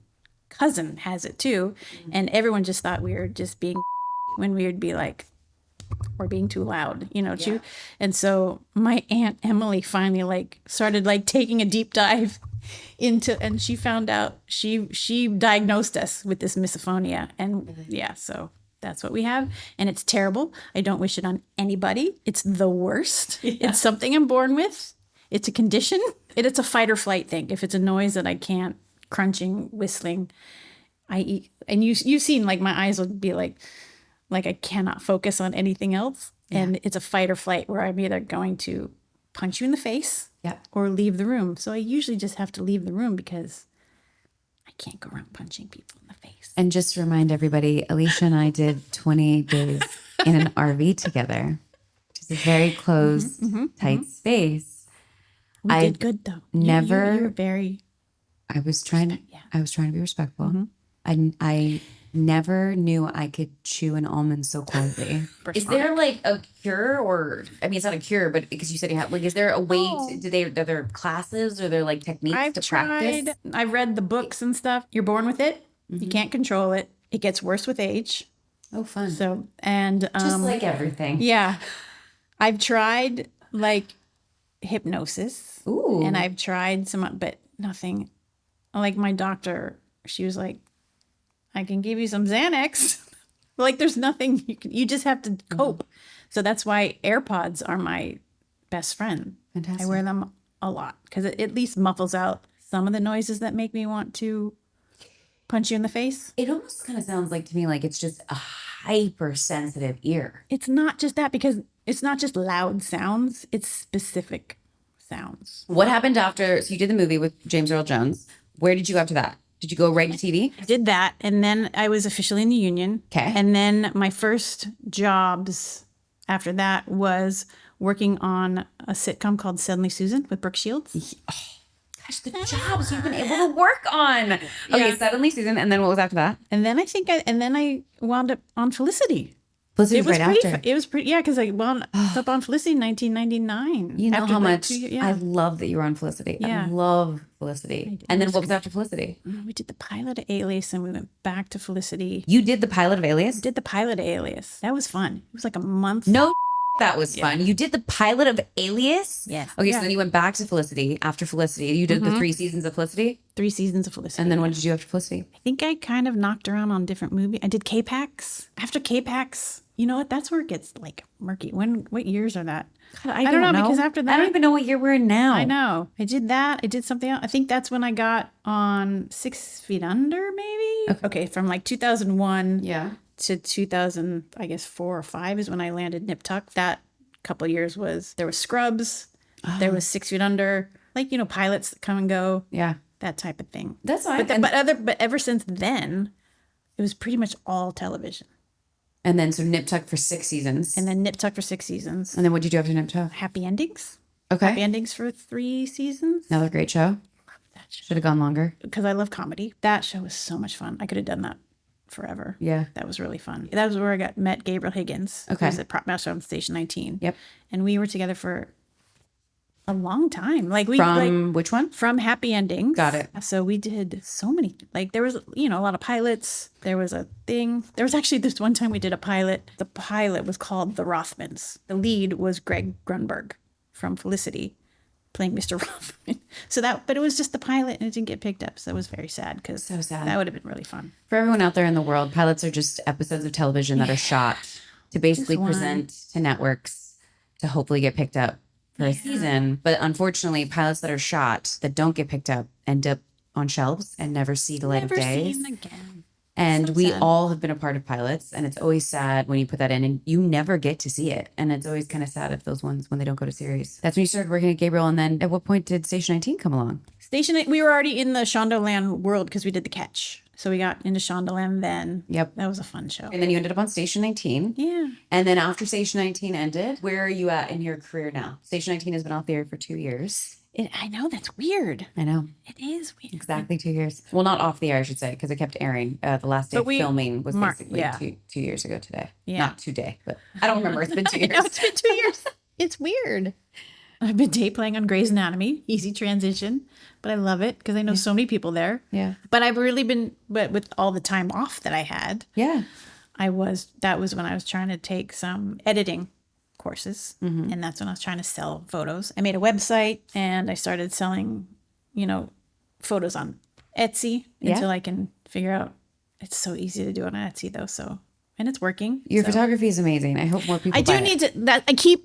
cousin has it too, and everyone just thought we were just being when we would be like, we're being too loud, too. And so my aunt Emily finally like started like taking a deep dive into, and she found out, she diagnosed us with this misophonia, and so that's what we have, and it's terrible. I don't wish it on anybody. It's the worst. It's something I'm born with. It's a condition. It's a fight or flight thing. If it's a noise that I can't, crunching, whistling, I eat. And you've seen like my eyes would be like I cannot focus on anything else. Yeah. And it's a fight or flight where I'm either going to punch you in the face or leave the room. So I usually just have to leave the room because I can't go around punching people in the face. And just to remind everybody, Alicia and I did 28 days in an RV together, which is a very closed, tight space. We did good though. You were very. I was trying to be respectful. I never knew I could chew an almond so quietly. Is there like a cure, or I mean, it's not a cure, but because you said you have, like, is there a way? Are there classes, or are there like techniques to practice? I've read the books and stuff. You're born with it. You can't control it. It gets worse with age. Oh, fun. So and just like everything. Yeah, I've tried like hypnosis. Ooh. And I've tried some, but nothing. Like my doctor, she was like, I can give you some Xanax. Like there's nothing you just have to cope. So that's why AirPods are my best friend. Fantastic. I wear them a lot because it at least muffles out some of the noises that make me want to punch you in the face. It almost kind of sounds like to me like it's just a hypersensitive ear. It's not just that, because it's not just loud sounds, it's specific sounds. What happened after? So you did the movie with James Earl Jones. Where did you go after that? Did you go right to TV? I did that, and then I was officially in the union. Okay. And then my first jobs after that was working on a sitcom called Suddenly Susan with Brooke Shields. Gosh, the jobs you've been able to work on. Okay, Suddenly Susan, and then what was after that? And then I wound up on Felicity. Felicity was right after. It was pretty, because I wound up on Felicity in 1999. You know how much I love that you were on Felicity. Yeah. I love Felicity. And then what was after Felicity? We did the pilot of Alias, and we went back to Felicity. You did the pilot of Alias? Did the pilot of Alias. That was fun. It was like a month. No, that was fun. You did the pilot of Alias? Yes. Okay, so then you went back to Felicity. After Felicity, you did the 3 seasons of Felicity? 3 seasons of Felicity. And then what did you do after Felicity? I think I kind of knocked around on different movies. I did K-Pax. After K-Pax, You know what? That's where it gets like murky. What years are that? God, I don't know because after that, I don't even know what year we're in now. I know. I did that. I did something else. I think that's when I got on 6 Feet Under, maybe. Okay, from like 2001 to 2000, I guess 4 or 5 is when I landed Nip Tuck. That couple of years there was Scrubs, there was 6 Feet Under, like, you know, pilots that come and go. Yeah. That type of thing. That's fine. But ever since then, it was pretty much all television. And then so Nip Tuck for 6 seasons. And then Nip Tuck for 6 seasons. And then what did you do after Nip Tuck? Happy Endings. Okay. Happy Endings for 3 seasons. Another great show. Love that show. Should have gone longer. Because I love comedy. That show was so much fun. I could have done that forever. Yeah. That was really fun. That was where I met Gabriel Higgins. Okay. He was a prop master on Station 19. Yep. And we were together for a long time. Like which one? From Happy Endings. Got it. So we did so many, like there was, you know, a lot of pilots. There was a thing. There was actually this one time we did a pilot. The pilot was called The Rothmans. The lead was Greg Grunberg from Felicity playing Mr. Rothman. But it was just the pilot and it didn't get picked up. So it was very sad because So sad. That would have been really fun. For everyone out there in the world, pilots are just episodes of television that are shot to basically present to networks to hopefully get picked up for a season. But unfortunately, pilots that are shot that don't get picked up end up on shelves and never see the light of day. Seen again. And So we sad. all have been a part of pilots, and it's always sad when you put that in and you never get to see it. And it's always kind of sad if those ones when they don't go to series. That's when you started working at Gabriel. And then at what point did Station 19 come along? We were already in the Shondaland world because we did The Catch. So we got into Shondaland then. Yep. That was a fun show. And then you ended up on Station 19. Yeah. And then after Station 19 ended, where are you at in your career now? Station 19 has been off the air for 2 years. I know, that's weird. I know. It is weird. Exactly 2 years. Well, not off the air, I should say, because it kept airing. The last day of filming was basically 2 years ago today. Yeah. Not today, but I don't remember. It's been 2 years. No, it's been 2 years. It's weird. I've been day playing on Grey's Anatomy. Easy transition. But I love it because I know so many people there. Yeah. But I've really been, with all the time off that I had, Yeah. that was when I was trying to take some editing courses. And that's when I was trying to sell photos. I made a website and I started selling, you know, photos on Etsy until I can figure out. It's so easy to do it on Etsy though. So, and it's working. Your photography is amazing. I hope more people I do buy need it. to,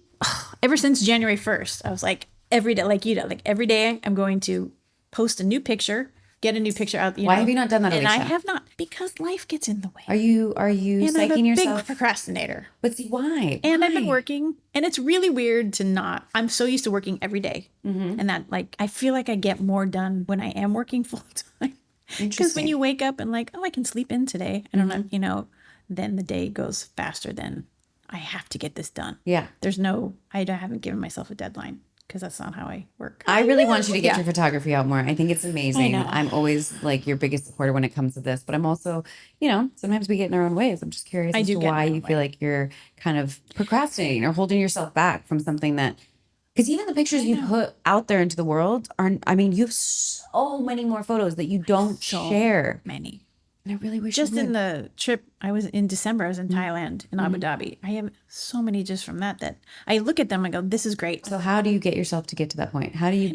ever since January 1st, I was like, every day, like you know, like every day I'm going to post a new picture, get a new picture out. Why have you not done that, And Alicia? I have not, because life gets in the way. Are you And I'm a psyching big yourself? procrastinator. But see, why? And I've Why? been working, and it's really weird to not. I'm so used to working every day. And that, like, I feel like I get more done when I am working full time. Because when you wake up and like, oh, I can sleep in today, I don't know, you know, then the day goes faster than I have to get this done. Yeah. I haven't given myself a deadline because that's not how I work. I really want you to get your photography out more. I think it's amazing. I know. I'm always like your biggest supporter when it comes to this, but I'm also, you know, sometimes we get in our own ways. I'm just curious as to why you feel like you're kind of procrastinating or holding yourself back from something that, because even the pictures you put out there into the world I mean, you have so many more photos that you don't share. Many. And I really wish Just you in would. the trip, I was in December, I was in Thailand, in Abu Dhabi. I have so many just from that I look at them and go, this is great. So how do you get yourself to get to that point? How do you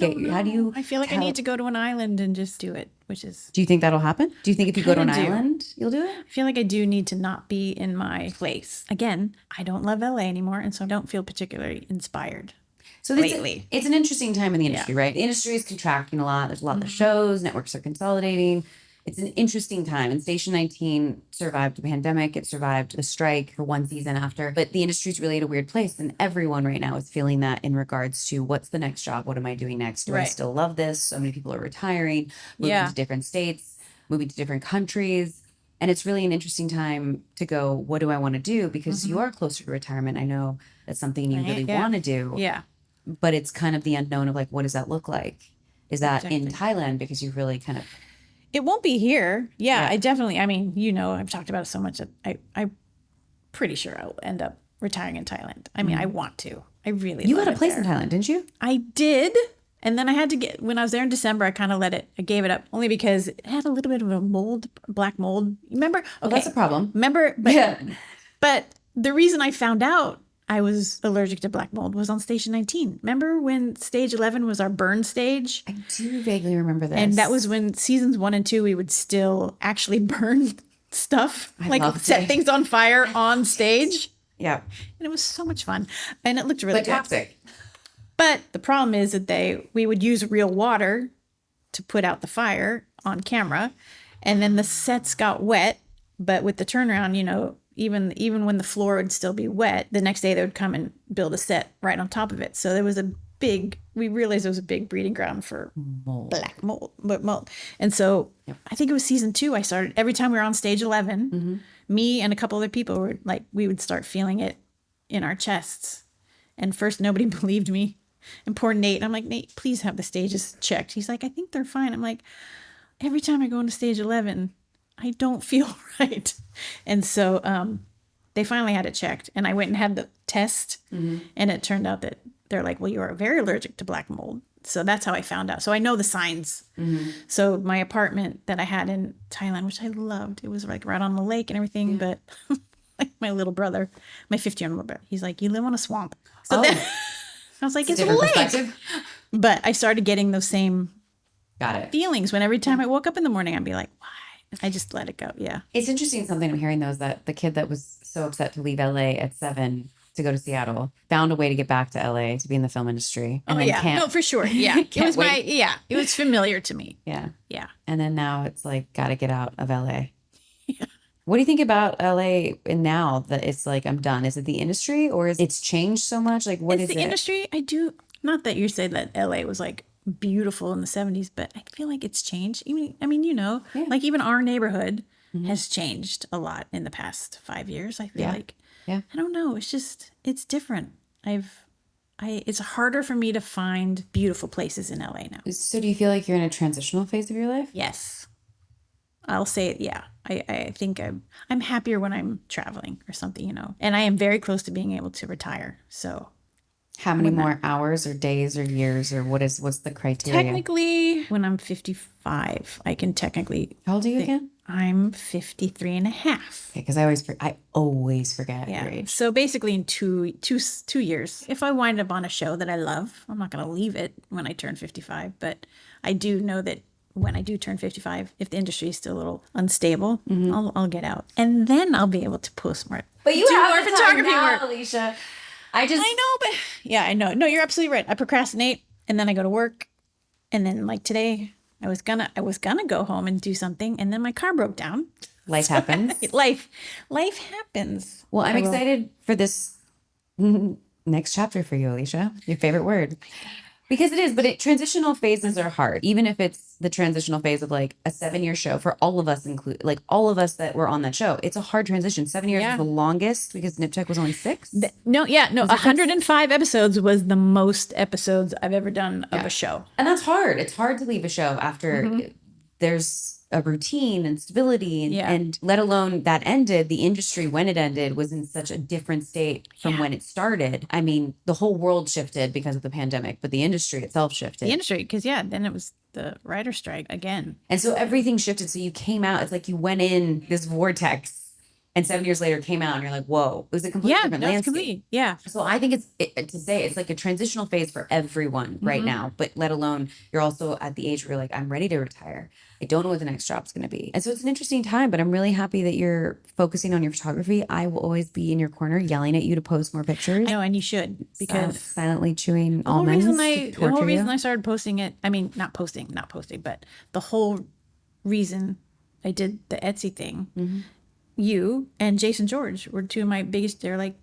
I feel like I need to go to an island and just do it, which is, Do you think that'll happen? Do you think if you go to an kinda do. island, you'll do it? I feel like I do need to not be in my place. Again, I don't love LA anymore, and so I don't feel particularly inspired. So Lately. it's an interesting time in the industry, right? The industry is contracting a lot. There's a lot of shows. Networks are consolidating. It's an interesting time. And Station 19 survived the pandemic. It survived the strike for one season after. But the industry's really at a weird place. And everyone right now is feeling that in regards to what's the next job? What am I doing next? Do I Right. still love this? So many people are retiring, moving to different states, moving to different countries. And it's really an interesting time to go, what do I want to do? Because you are closer to retirement. I know that's something you really want to do. Yeah. But it's kind of the unknown of like, what does that look like? Is that in Thailand? Because you've really kind of... It won't be here. Yeah, I mean, you know, I've talked about it so much that I'm pretty sure I'll end up retiring in Thailand. I mean, I want to. I really You love got a it place there. in Thailand, didn't you? I did. And then I had to when I was there in December, I kind of I gave it up only because it had a little bit of a black mold. Remember? Okay. Well, that's a problem. Remember? But, but the reason I found out I was allergic to black mold was on Station 19. Remember when stage 11 was our burn stage? I do vaguely remember this. And that was when seasons 1 and 2, we would still actually burn stuff, like loved set it. things on fire on stage. Yeah. And it was so much fun. And it looked really But good. toxic. But the problem is that we would use real water to put out the fire on camera. And then the sets got wet. But with the turnaround, you know, even when the floor would still be wet, the next day they would come and build a set right on top of it. So there was we realized it was a big breeding ground for black mold. And so I think it was season 2 I started. Every time we were on stage 11, me and a couple other people were like, we would start feeling it in our chests. And first nobody believed me. And poor Nate, I'm like, Nate, please have the stages checked. He's like, I think they're fine. I'm like, every time I go into stage 11, I don't feel right. And so they finally had it checked. And I went and had the test. And it turned out that they're like, well, you are very allergic to black mold. So that's how I found out. So I know the signs. So my apartment that I had in Thailand, which I loved, it was like right on the lake and everything. But like my little brother, my 50-year-old brother, he's like, you live on a swamp. So then I was like, it's a lake. But I started getting those same feelings when every time I woke up in the morning, I'd be like, why? I just let it go. Yeah. It's interesting. Something I'm hearing though is that the kid that was so upset to leave LA at 7 to go to Seattle found a way to get back to LA to be in the film industry. And No, for sure. Yeah. It was it was familiar to me. Yeah. Yeah. And then now it's like, got to get out of LA. Yeah. What do you think about LA and now that it's like, I'm done? Is it the industry or is it's changed so much? Like what is it? It's the industry. I do. Not that you said that LA was like beautiful in the 70s, but I feel like it's changed. I mean, you know, like even our neighborhood has changed a lot in the past 5 years. I feel like, I don't know. It's just, it's different. It's harder for me to find beautiful places in LA now. So do you feel like you're in a transitional phase of your life? Yes. I'll say it. Yeah. I think I'm happier when I'm traveling or something, you know, and I am very close to being able to retire. So how many more hours or days or years or what's the criteria? Technically, when I'm 55, I can technically. How old are you again? I'm 53 and a half. Okay, because I always forget your age. So basically in two years, if I wind up on a show that I love, I'm not going to leave it when I turn 55. But I do know that when I do turn 55, if the industry is still a little unstable, I'll get out. And then I'll be able to post more. But you have more photography work, Alicia. I know, but yeah, I know. No, you're absolutely right. I procrastinate and then I go to work. And then like today, I was gonna go home and do something, and then my car broke down. Life happens. Life happens. Well, I'm excited for this next chapter for you, Alicia. Your favorite word. Because it is, but transitional phases are hard. Even if it's the transitional phase of like a 7-year show for all of us, like all of us that were on that show. It's a hard transition. 7 years is the longest because Nip Tuck was only 6. 105 episodes was the most episodes I've ever done of a show. And that's hard. It's hard to leave a show after there's a routine and stability and let alone that ended. The industry when it ended was in such a different state from when it started. I mean, the whole world shifted because of the pandemic, but the industry itself shifted. The industry, because then it was the writer's strike again. And so everything shifted. So you came out, it's like you went in this vortex and 7 years later came out and you're like, whoa, it was a completely different landscape. So I think it's like a transitional phase for everyone right now, but let alone you're also at the age where you're like, I'm ready to retire. I don't know what the next job's going to be. And so it's an interesting time, but I'm really happy that you're focusing on your photography. I will always be in your corner yelling at you to post more pictures. I know, and you should, because silently chewing almonds. The whole reason I started posting it, I mean, not posting, but the whole reason I did the Etsy thing, you and Jason George were two of my biggest, they're like,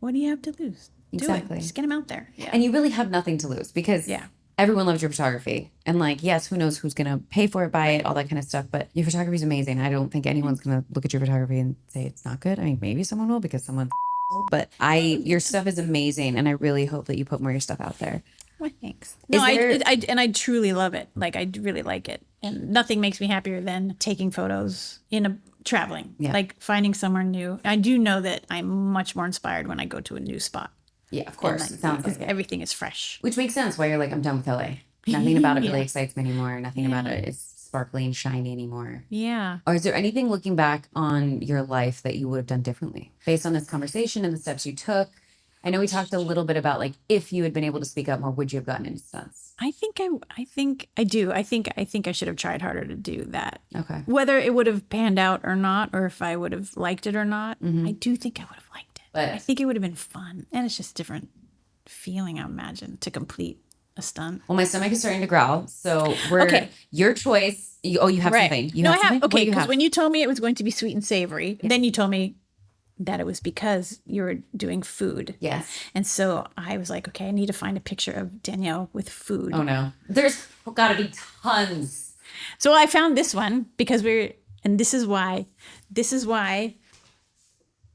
what do you have to lose? Exactly. Do it. Just get them out there. Yeah. And you really have nothing to lose because everyone loves your photography. And like, yes, who knows who's going to pay for it, buy it, all that kind of stuff. But your photography is amazing. I don't think anyone's going to look at your photography and say it's not good. I mean, maybe someone will because someone's but your stuff is amazing. And I really hope that you put more of your stuff out there. Well, thanks. No, I truly love it. Like, I really like it. And nothing makes me happier than taking photos traveling, like finding somewhere new. I do know that I'm much more inspired when I go to a new spot. Yeah, of course. It sounds like everything is fresh. Which makes sense why you're like, I'm done with LA. Nothing about it really excites me anymore. Nothing about it is sparkly and shiny anymore. Yeah. Or is there anything looking back on your life that you would have done differently based on this conversation and the steps you took? I know we talked a little bit about like if you had been able to speak up more, would you have gotten into stunts? I think I do. I think I should have tried harder to do that. Okay. Whether it would have panned out or not, or if I would have liked it or not, I do think I would have liked it. But I think it would have been fun. And it's just different feeling, I imagine, to complete a stunt. well, my stomach is starting to growl. So we're Okay. your choice. You have something. You no, have I have. something? What do Okay, you because have? when you told me it was going to be sweet and savory, then you told me that it was because you were doing food. Yes. And so I was like, okay, I need to find a picture of Danielle with food. Oh no. There's got to be tons. So I found this one because and this is why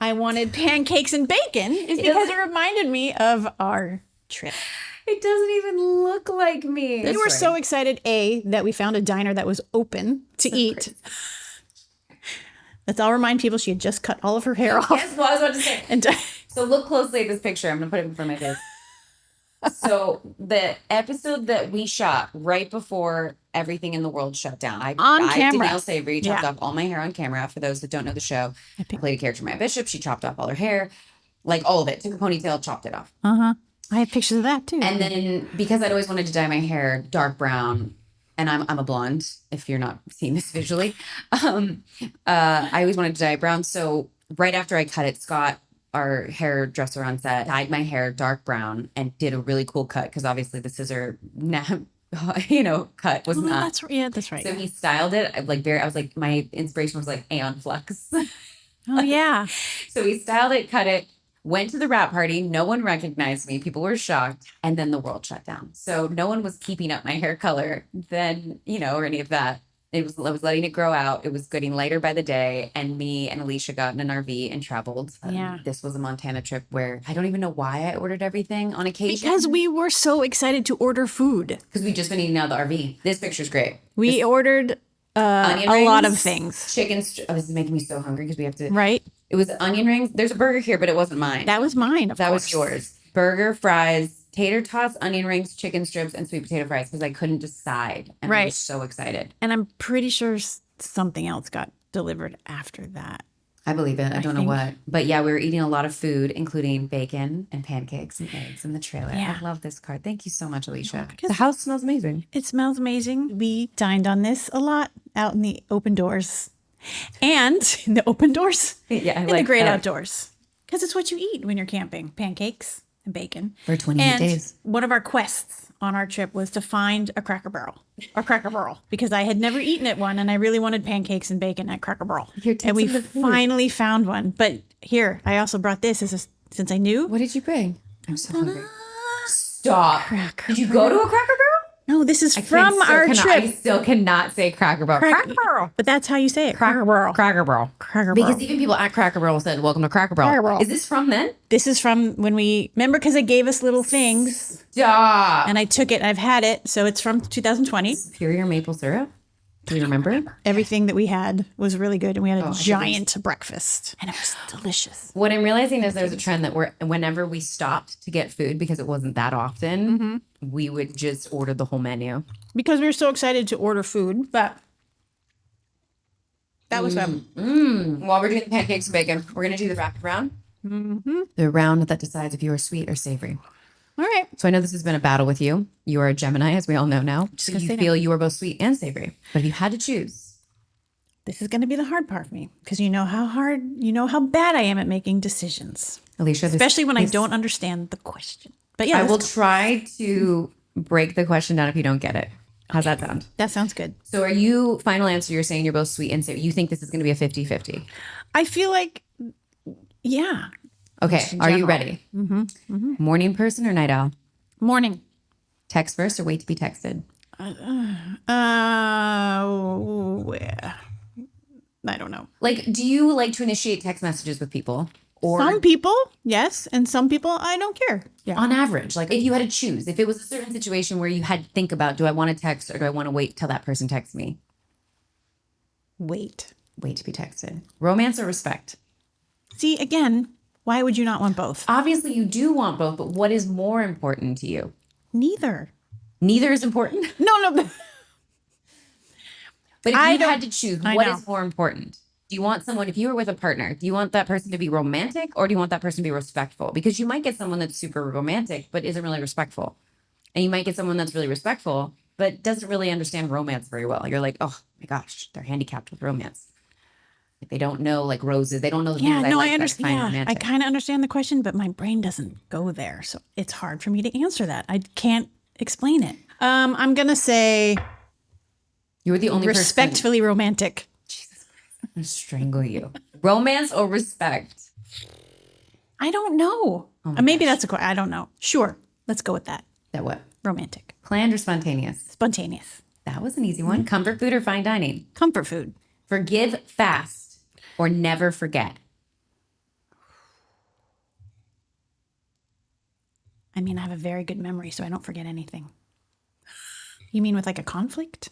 I wanted pancakes and bacon, is because it reminded me of our trip. It doesn't even look like me. You were so excited, that we found a diner that was open to eat. Let's all remind people she had just cut all of her hair off. Yes, well, I was about to say. And So look closely at this picture. I'm going to put it in front of my face. So the episode that we shot right before everything in the world shut down. On camera. Danielle Savre chopped off all my hair on camera. For those that don't know the show, I played a character, Maya Bishop. She chopped off all her hair, like all of it. Took a ponytail, chopped it off. I have pictures of that too. And then because I'd always wanted to dye my hair dark brown, and I'm a blonde, if you're not seeing this visually, I always wanted to dye it brown. So right after I cut it, Scott, our hairdresser on set, dyed my hair dark brown and did a really cool cut because obviously the scissor, cut was not. That's right. So he styled it I was like, my inspiration was like Aeon Flux. Oh yeah. So he styled it, cut it, went to the wrap party. No one recognized me. People were shocked. And then the world shut down. So no one was keeping up my hair color then, or any of that. I was letting it grow out. It was getting lighter by the day. And me and Alicia got in an RV and traveled. This was a Montana trip where I don't even know why I ordered everything on occasion. Because we were so excited to order food. Because we'd just been eating out of the RV. This picture's great. We ordered onion a rings, lot of things. Chicken. This is making me so hungry because we have to. Right. It was onion rings. There's a burger here, but it wasn't mine. That was mine, of course. That was yours. Burger, fries, tater tots, onion rings, chicken strips, and sweet potato fries because I couldn't decide. And I was so excited. And I'm pretty sure something else got delivered after that. I believe it. I don't know what. But yeah, we were eating a lot of food, including bacon and pancakes and eggs in the trailer. Yeah. I love this card. Thank you so much, Alicia. The house smells amazing. It smells amazing. We dined on this a lot out in the open doors. And in the open doors. Yeah, in the great outdoors. Because it's what you eat when you're camping. Pancakes and bacon. For 28 days. One of our quests on our trip was to find a Cracker Barrel. Because I had never eaten at one and I really wanted pancakes and bacon at Cracker Barrel. And we finally found one. But here, I also brought this since I knew. What did you bring? I'm so hungry. Stop. Did you go to a Cracker Barrel? No, this is from our trip. I still cannot say Cracker Barrel. Cracker Barrel. But that's how you say it. Cracker Barrel. Cracker Barrel. Cracker Barrel. Because even people at Cracker Barrel said, welcome to Cracker Barrel. Cracker Barrel. Is this from then? This is from when remember because they gave us little things. Stop. And I took it and I've had it. So it's from 2020. Superior maple syrup. Do you remember? Everything that we had was really good. And we had a giant breakfast. And it was delicious. What I'm realizing is there's a trend that whenever we stopped to get food, because it wasn't that often, we would just order the whole menu. Because we were so excited to order food. But that was fun. While we're doing the pancakes and bacon, we're going to do the rapid round. The round that decides if you are sweet or savory. All right. So I know this has been a battle with you. You are a Gemini, as we all know now. So you feel you are both sweet and savory. But if you had to choose. This is going to be the hard part for me. Because you know how bad I am at making decisions. Alicia. Especially when I don't understand the question. But yeah. I will try to break the question down if you don't get it. How's that sound? That sounds good. So are you, final answer, you're saying you're both sweet and savory. You think this is going to be a 50-50? I feel like, yeah. Okay. Are you ready? Morning person or night owl? Morning. Text first or wait to be texted? I don't know. Do you like to initiate text messages with people? Or some people, yes. And some people, I don't care. Yeah. On average, if you had to choose, if it was a certain situation where you had to think about, do I want to text or do I want to wait till that person texts me? Wait to be texted. Romance or respect? See, again, why would you not want both? Obviously, you do want both, but what is more important to you? Neither. Neither is important? No. But if you had to choose, what is more important? Do you want someone, if you were with a partner, do you want that person to be romantic or do you want that person to be respectful? Because you might get someone that's super romantic, but isn't really respectful. And you might get someone that's really respectful, but doesn't really understand romance very well. You're like, oh my gosh, they're handicapped with romance. They don't know like roses. They don't know the Yeah, things no, I like I understand. find Yeah, I romantic. kind of understand the question, but my brain doesn't go there. So it's hard for me to answer that. I can't explain it. I'm going to say You're the only person. respectfully romantic. Jesus Christ, I'm going to strangle you. Romance or respect? I don't know. Maybe that's a question. I don't know. Sure. Let's go with that. That what? Romantic. Planned or spontaneous? Spontaneous. That was an easy one. Comfort food or fine dining? Comfort food. Forgive fast or never forget? I mean, I have a very good memory, so I don't forget anything. You mean with like a conflict?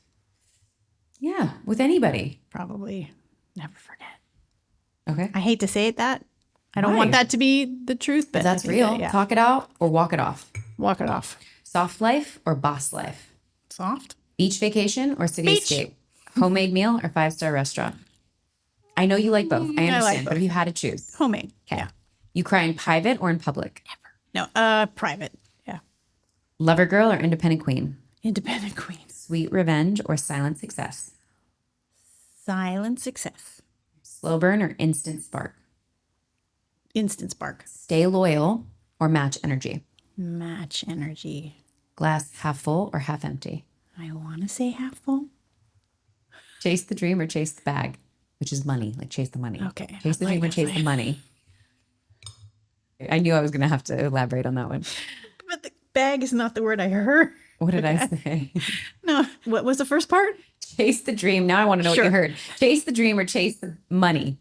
Yeah, with anybody. Probably never forget. Okay. I hate to say it that. I don't Why? want that to be the truth, but That's I think real. that, yeah. Talk it out or walk it off. Walk it off. Soft life or boss life? Soft. Beach vacation or city Beach. escape? Homemade meal or 5-star restaurant? I know you like both. I understand. like But if you had to choose. Homemade. Okay. Yeah. You cry in private or in public? No, private. Yeah. Lover girl or independent queen? Independent queen. Sweet revenge or silent success? Silent success. Slow burn or instant spark? Instant spark. Stay loyal or match energy? Match energy. Glass half full or half empty? I want to say half full. Chase the dream or chase the bag? Which is money, like chase the money. Okay. Chase the dream or chase the money? I knew I was going to have to elaborate on that one. But the bag is not the word I heard. What did I say? No. What was the first part? Chase the dream. Now I want to know what you heard. Chase the dream or chase the money?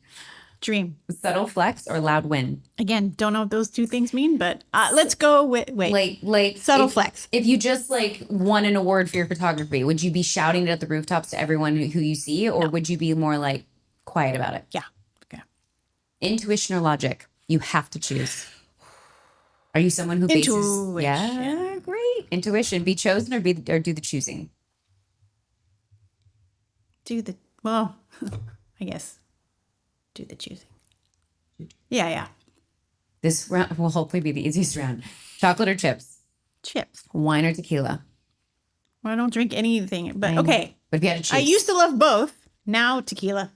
Dream. Subtle flex or loud win? Again, don't know what those two things mean, but let's go with, Like subtle flex. If you just like won an award for your photography, would you be shouting it at the rooftops to everyone who you see, or would you be more like quiet about it? Yeah. Okay. Intuition or logic? You have to choose. Are you someone who bases? Intuition. Yeah, great. Intuition. Be chosen or do the choosing? I guess. Do the choosing. Yeah. This round will hopefully be the easiest round. Chocolate or chips? Chips. Wine or tequila? Well, I don't drink anything, but okay. But if you had to choose, I used to love both. Now tequila.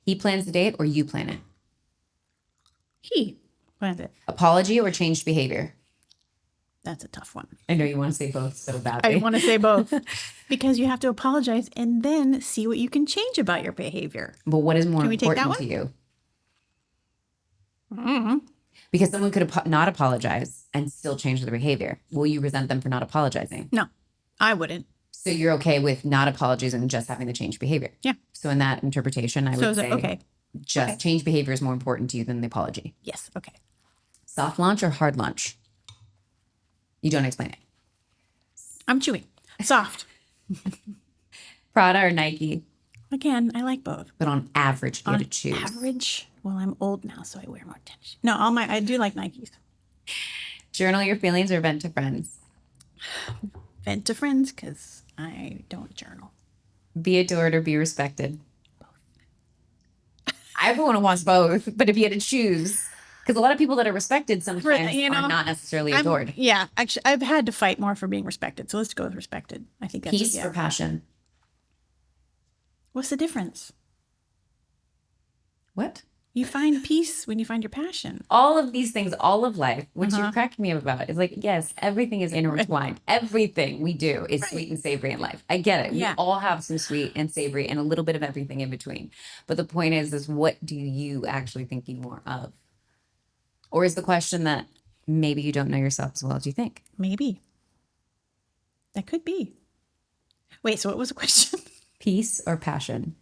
he plans the date or you plan it? He plans it. Apology or changed behavior? That's a tough one. I know you want to say both so badly. I want to say both because you have to apologize and then see what you can change about your behavior. But what is more Can we take that important to one? you? Mm-hmm. Because someone could not apologize and still change their behavior. Will you resent them for not apologizing? No, I wouldn't. So you're okay with not apologizing and just having the change behavior? Yeah. So in that interpretation, I would say okay. just change behavior is more important to you than the apology. Yes. Okay. Soft launch or hard launch? You don't explain it. I'm chewing. Soft. Prada or Nike? Again, I like both. But on average, if you had to choose. Average. Well, I'm old now, so I wear more tennis. No, I do like Nikes. Journal your feelings or vent to friends? Vent to friends because I don't journal. Be adored or be respected? Both. Everyone wants both, but if you had to choose, because a lot of people that are respected sometimes are not necessarily adored. Yeah, actually, I've had to fight more for being respected. So let's go with respected. I think that's Peace or passion? What's the difference? What? You find peace when you find your passion. All of these things, all of life, which you cracked me up about, is like, yes, everything is intertwined. Everything we do is sweet and savory in life. I get it. Yeah. We all have some sweet and savory and a little bit of everything in between. But the point is what do you actually think you more of? Or is the question that maybe you don't know yourself as well as you think? Maybe. That could be. Wait, so what was the question? Peace or passion?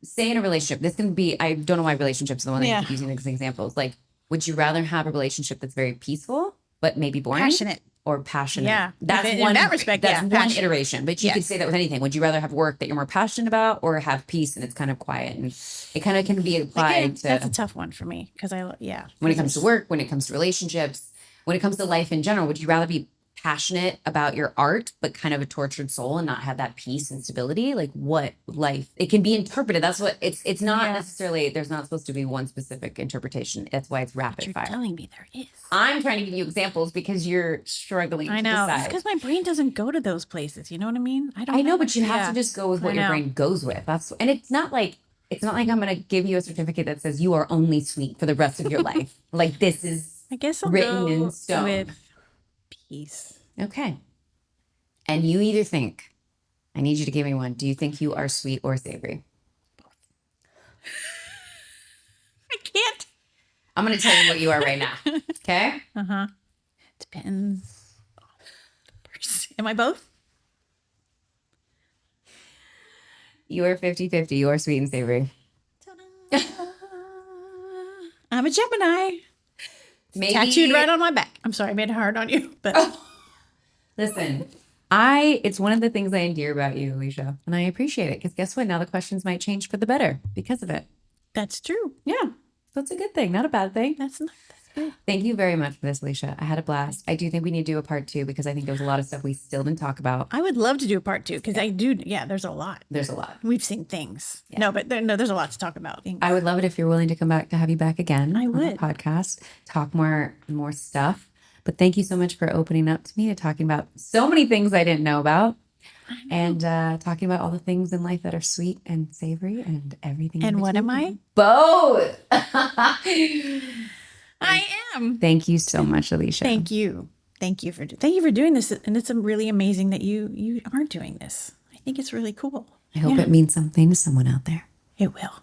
Say in a relationship, this can be, I don't know why relationships are the one that I keep using as examples. Like, would you rather have a relationship that's very peaceful, but maybe boring? Passionate. Or passionate? Yeah. That's in one, that respect, that's one passionate. iteration. But you could say that with anything. Would you rather have work that you're more passionate about or have peace and it's kind of quiet? And it kind of can be applied Again, to. That's a tough one for me because when it comes to work, when it comes to relationships, when it comes to life in general, would you rather be passionate about your art, but kind of a tortured soul and not have that peace and stability? Like what life, it can be interpreted. That's what it's not necessarily, there's not supposed to be one specific interpretation. That's why it's rapid fire. You're telling me there is. I'm trying to give you examples because you're struggling I know. to decide. It's because my brain doesn't go to those places. You know what I mean? I know, but you have to just go with what your brain goes with. And it's not like it's not like I'm going to give you a certificate that says you are only sweet for the rest of your life. Like this is I guess I'll written go in stone. with peace. Okay. And you either think, I need you to give me one. Do you think you are sweet or savory? I can't. I'm going to tell you what you are right now. Okay? Depends on the person. Am I both? You are 50-50. You are sweet and savory. I'm a Gemini. Maybe... Tattooed right on my back. I'm sorry, I made it hard on you. But Listen, it's one of the things I endear about you, Alicia. And I appreciate it. Because guess what? Now the questions might change for the better because of it. that's true. Yeah. So it's a good thing, not a bad thing. That's good. Thank you very much for this, Alicia. I had a blast. I do think we need to do a part 2 because I think there's a lot of stuff we still didn't talk about. I would love to do a part 2 because I do. Yeah, there's a lot. There's a lot. We've seen things. Yeah. No, but there's a lot to talk about. I would love it if you're willing to come back to have you back again. I would. On the podcast, talk more stuff. But thank you so much for opening up to me and talking about so many things I didn't know about. And talking about all the things in life that are sweet and savory and everything. And what am I? Both. I am. Thank you so much, Alicia. Thank you. Thank you for doing this. And it's really amazing that you are doing this. I think it's really cool. I hope it means something to someone out there. It will.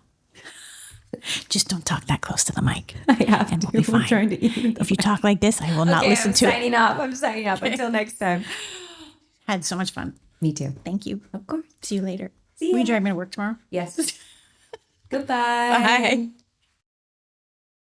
Just don't talk that close to the mic. I have and to. We'll be fine. I'm trying to eat if you talk like this, I will not listen to it. I'm signing up. Until next time. Had so much fun. Me too. Thank you. Of course. See you later. See ya. Will you drive me to work tomorrow? Yes. Goodbye. Bye.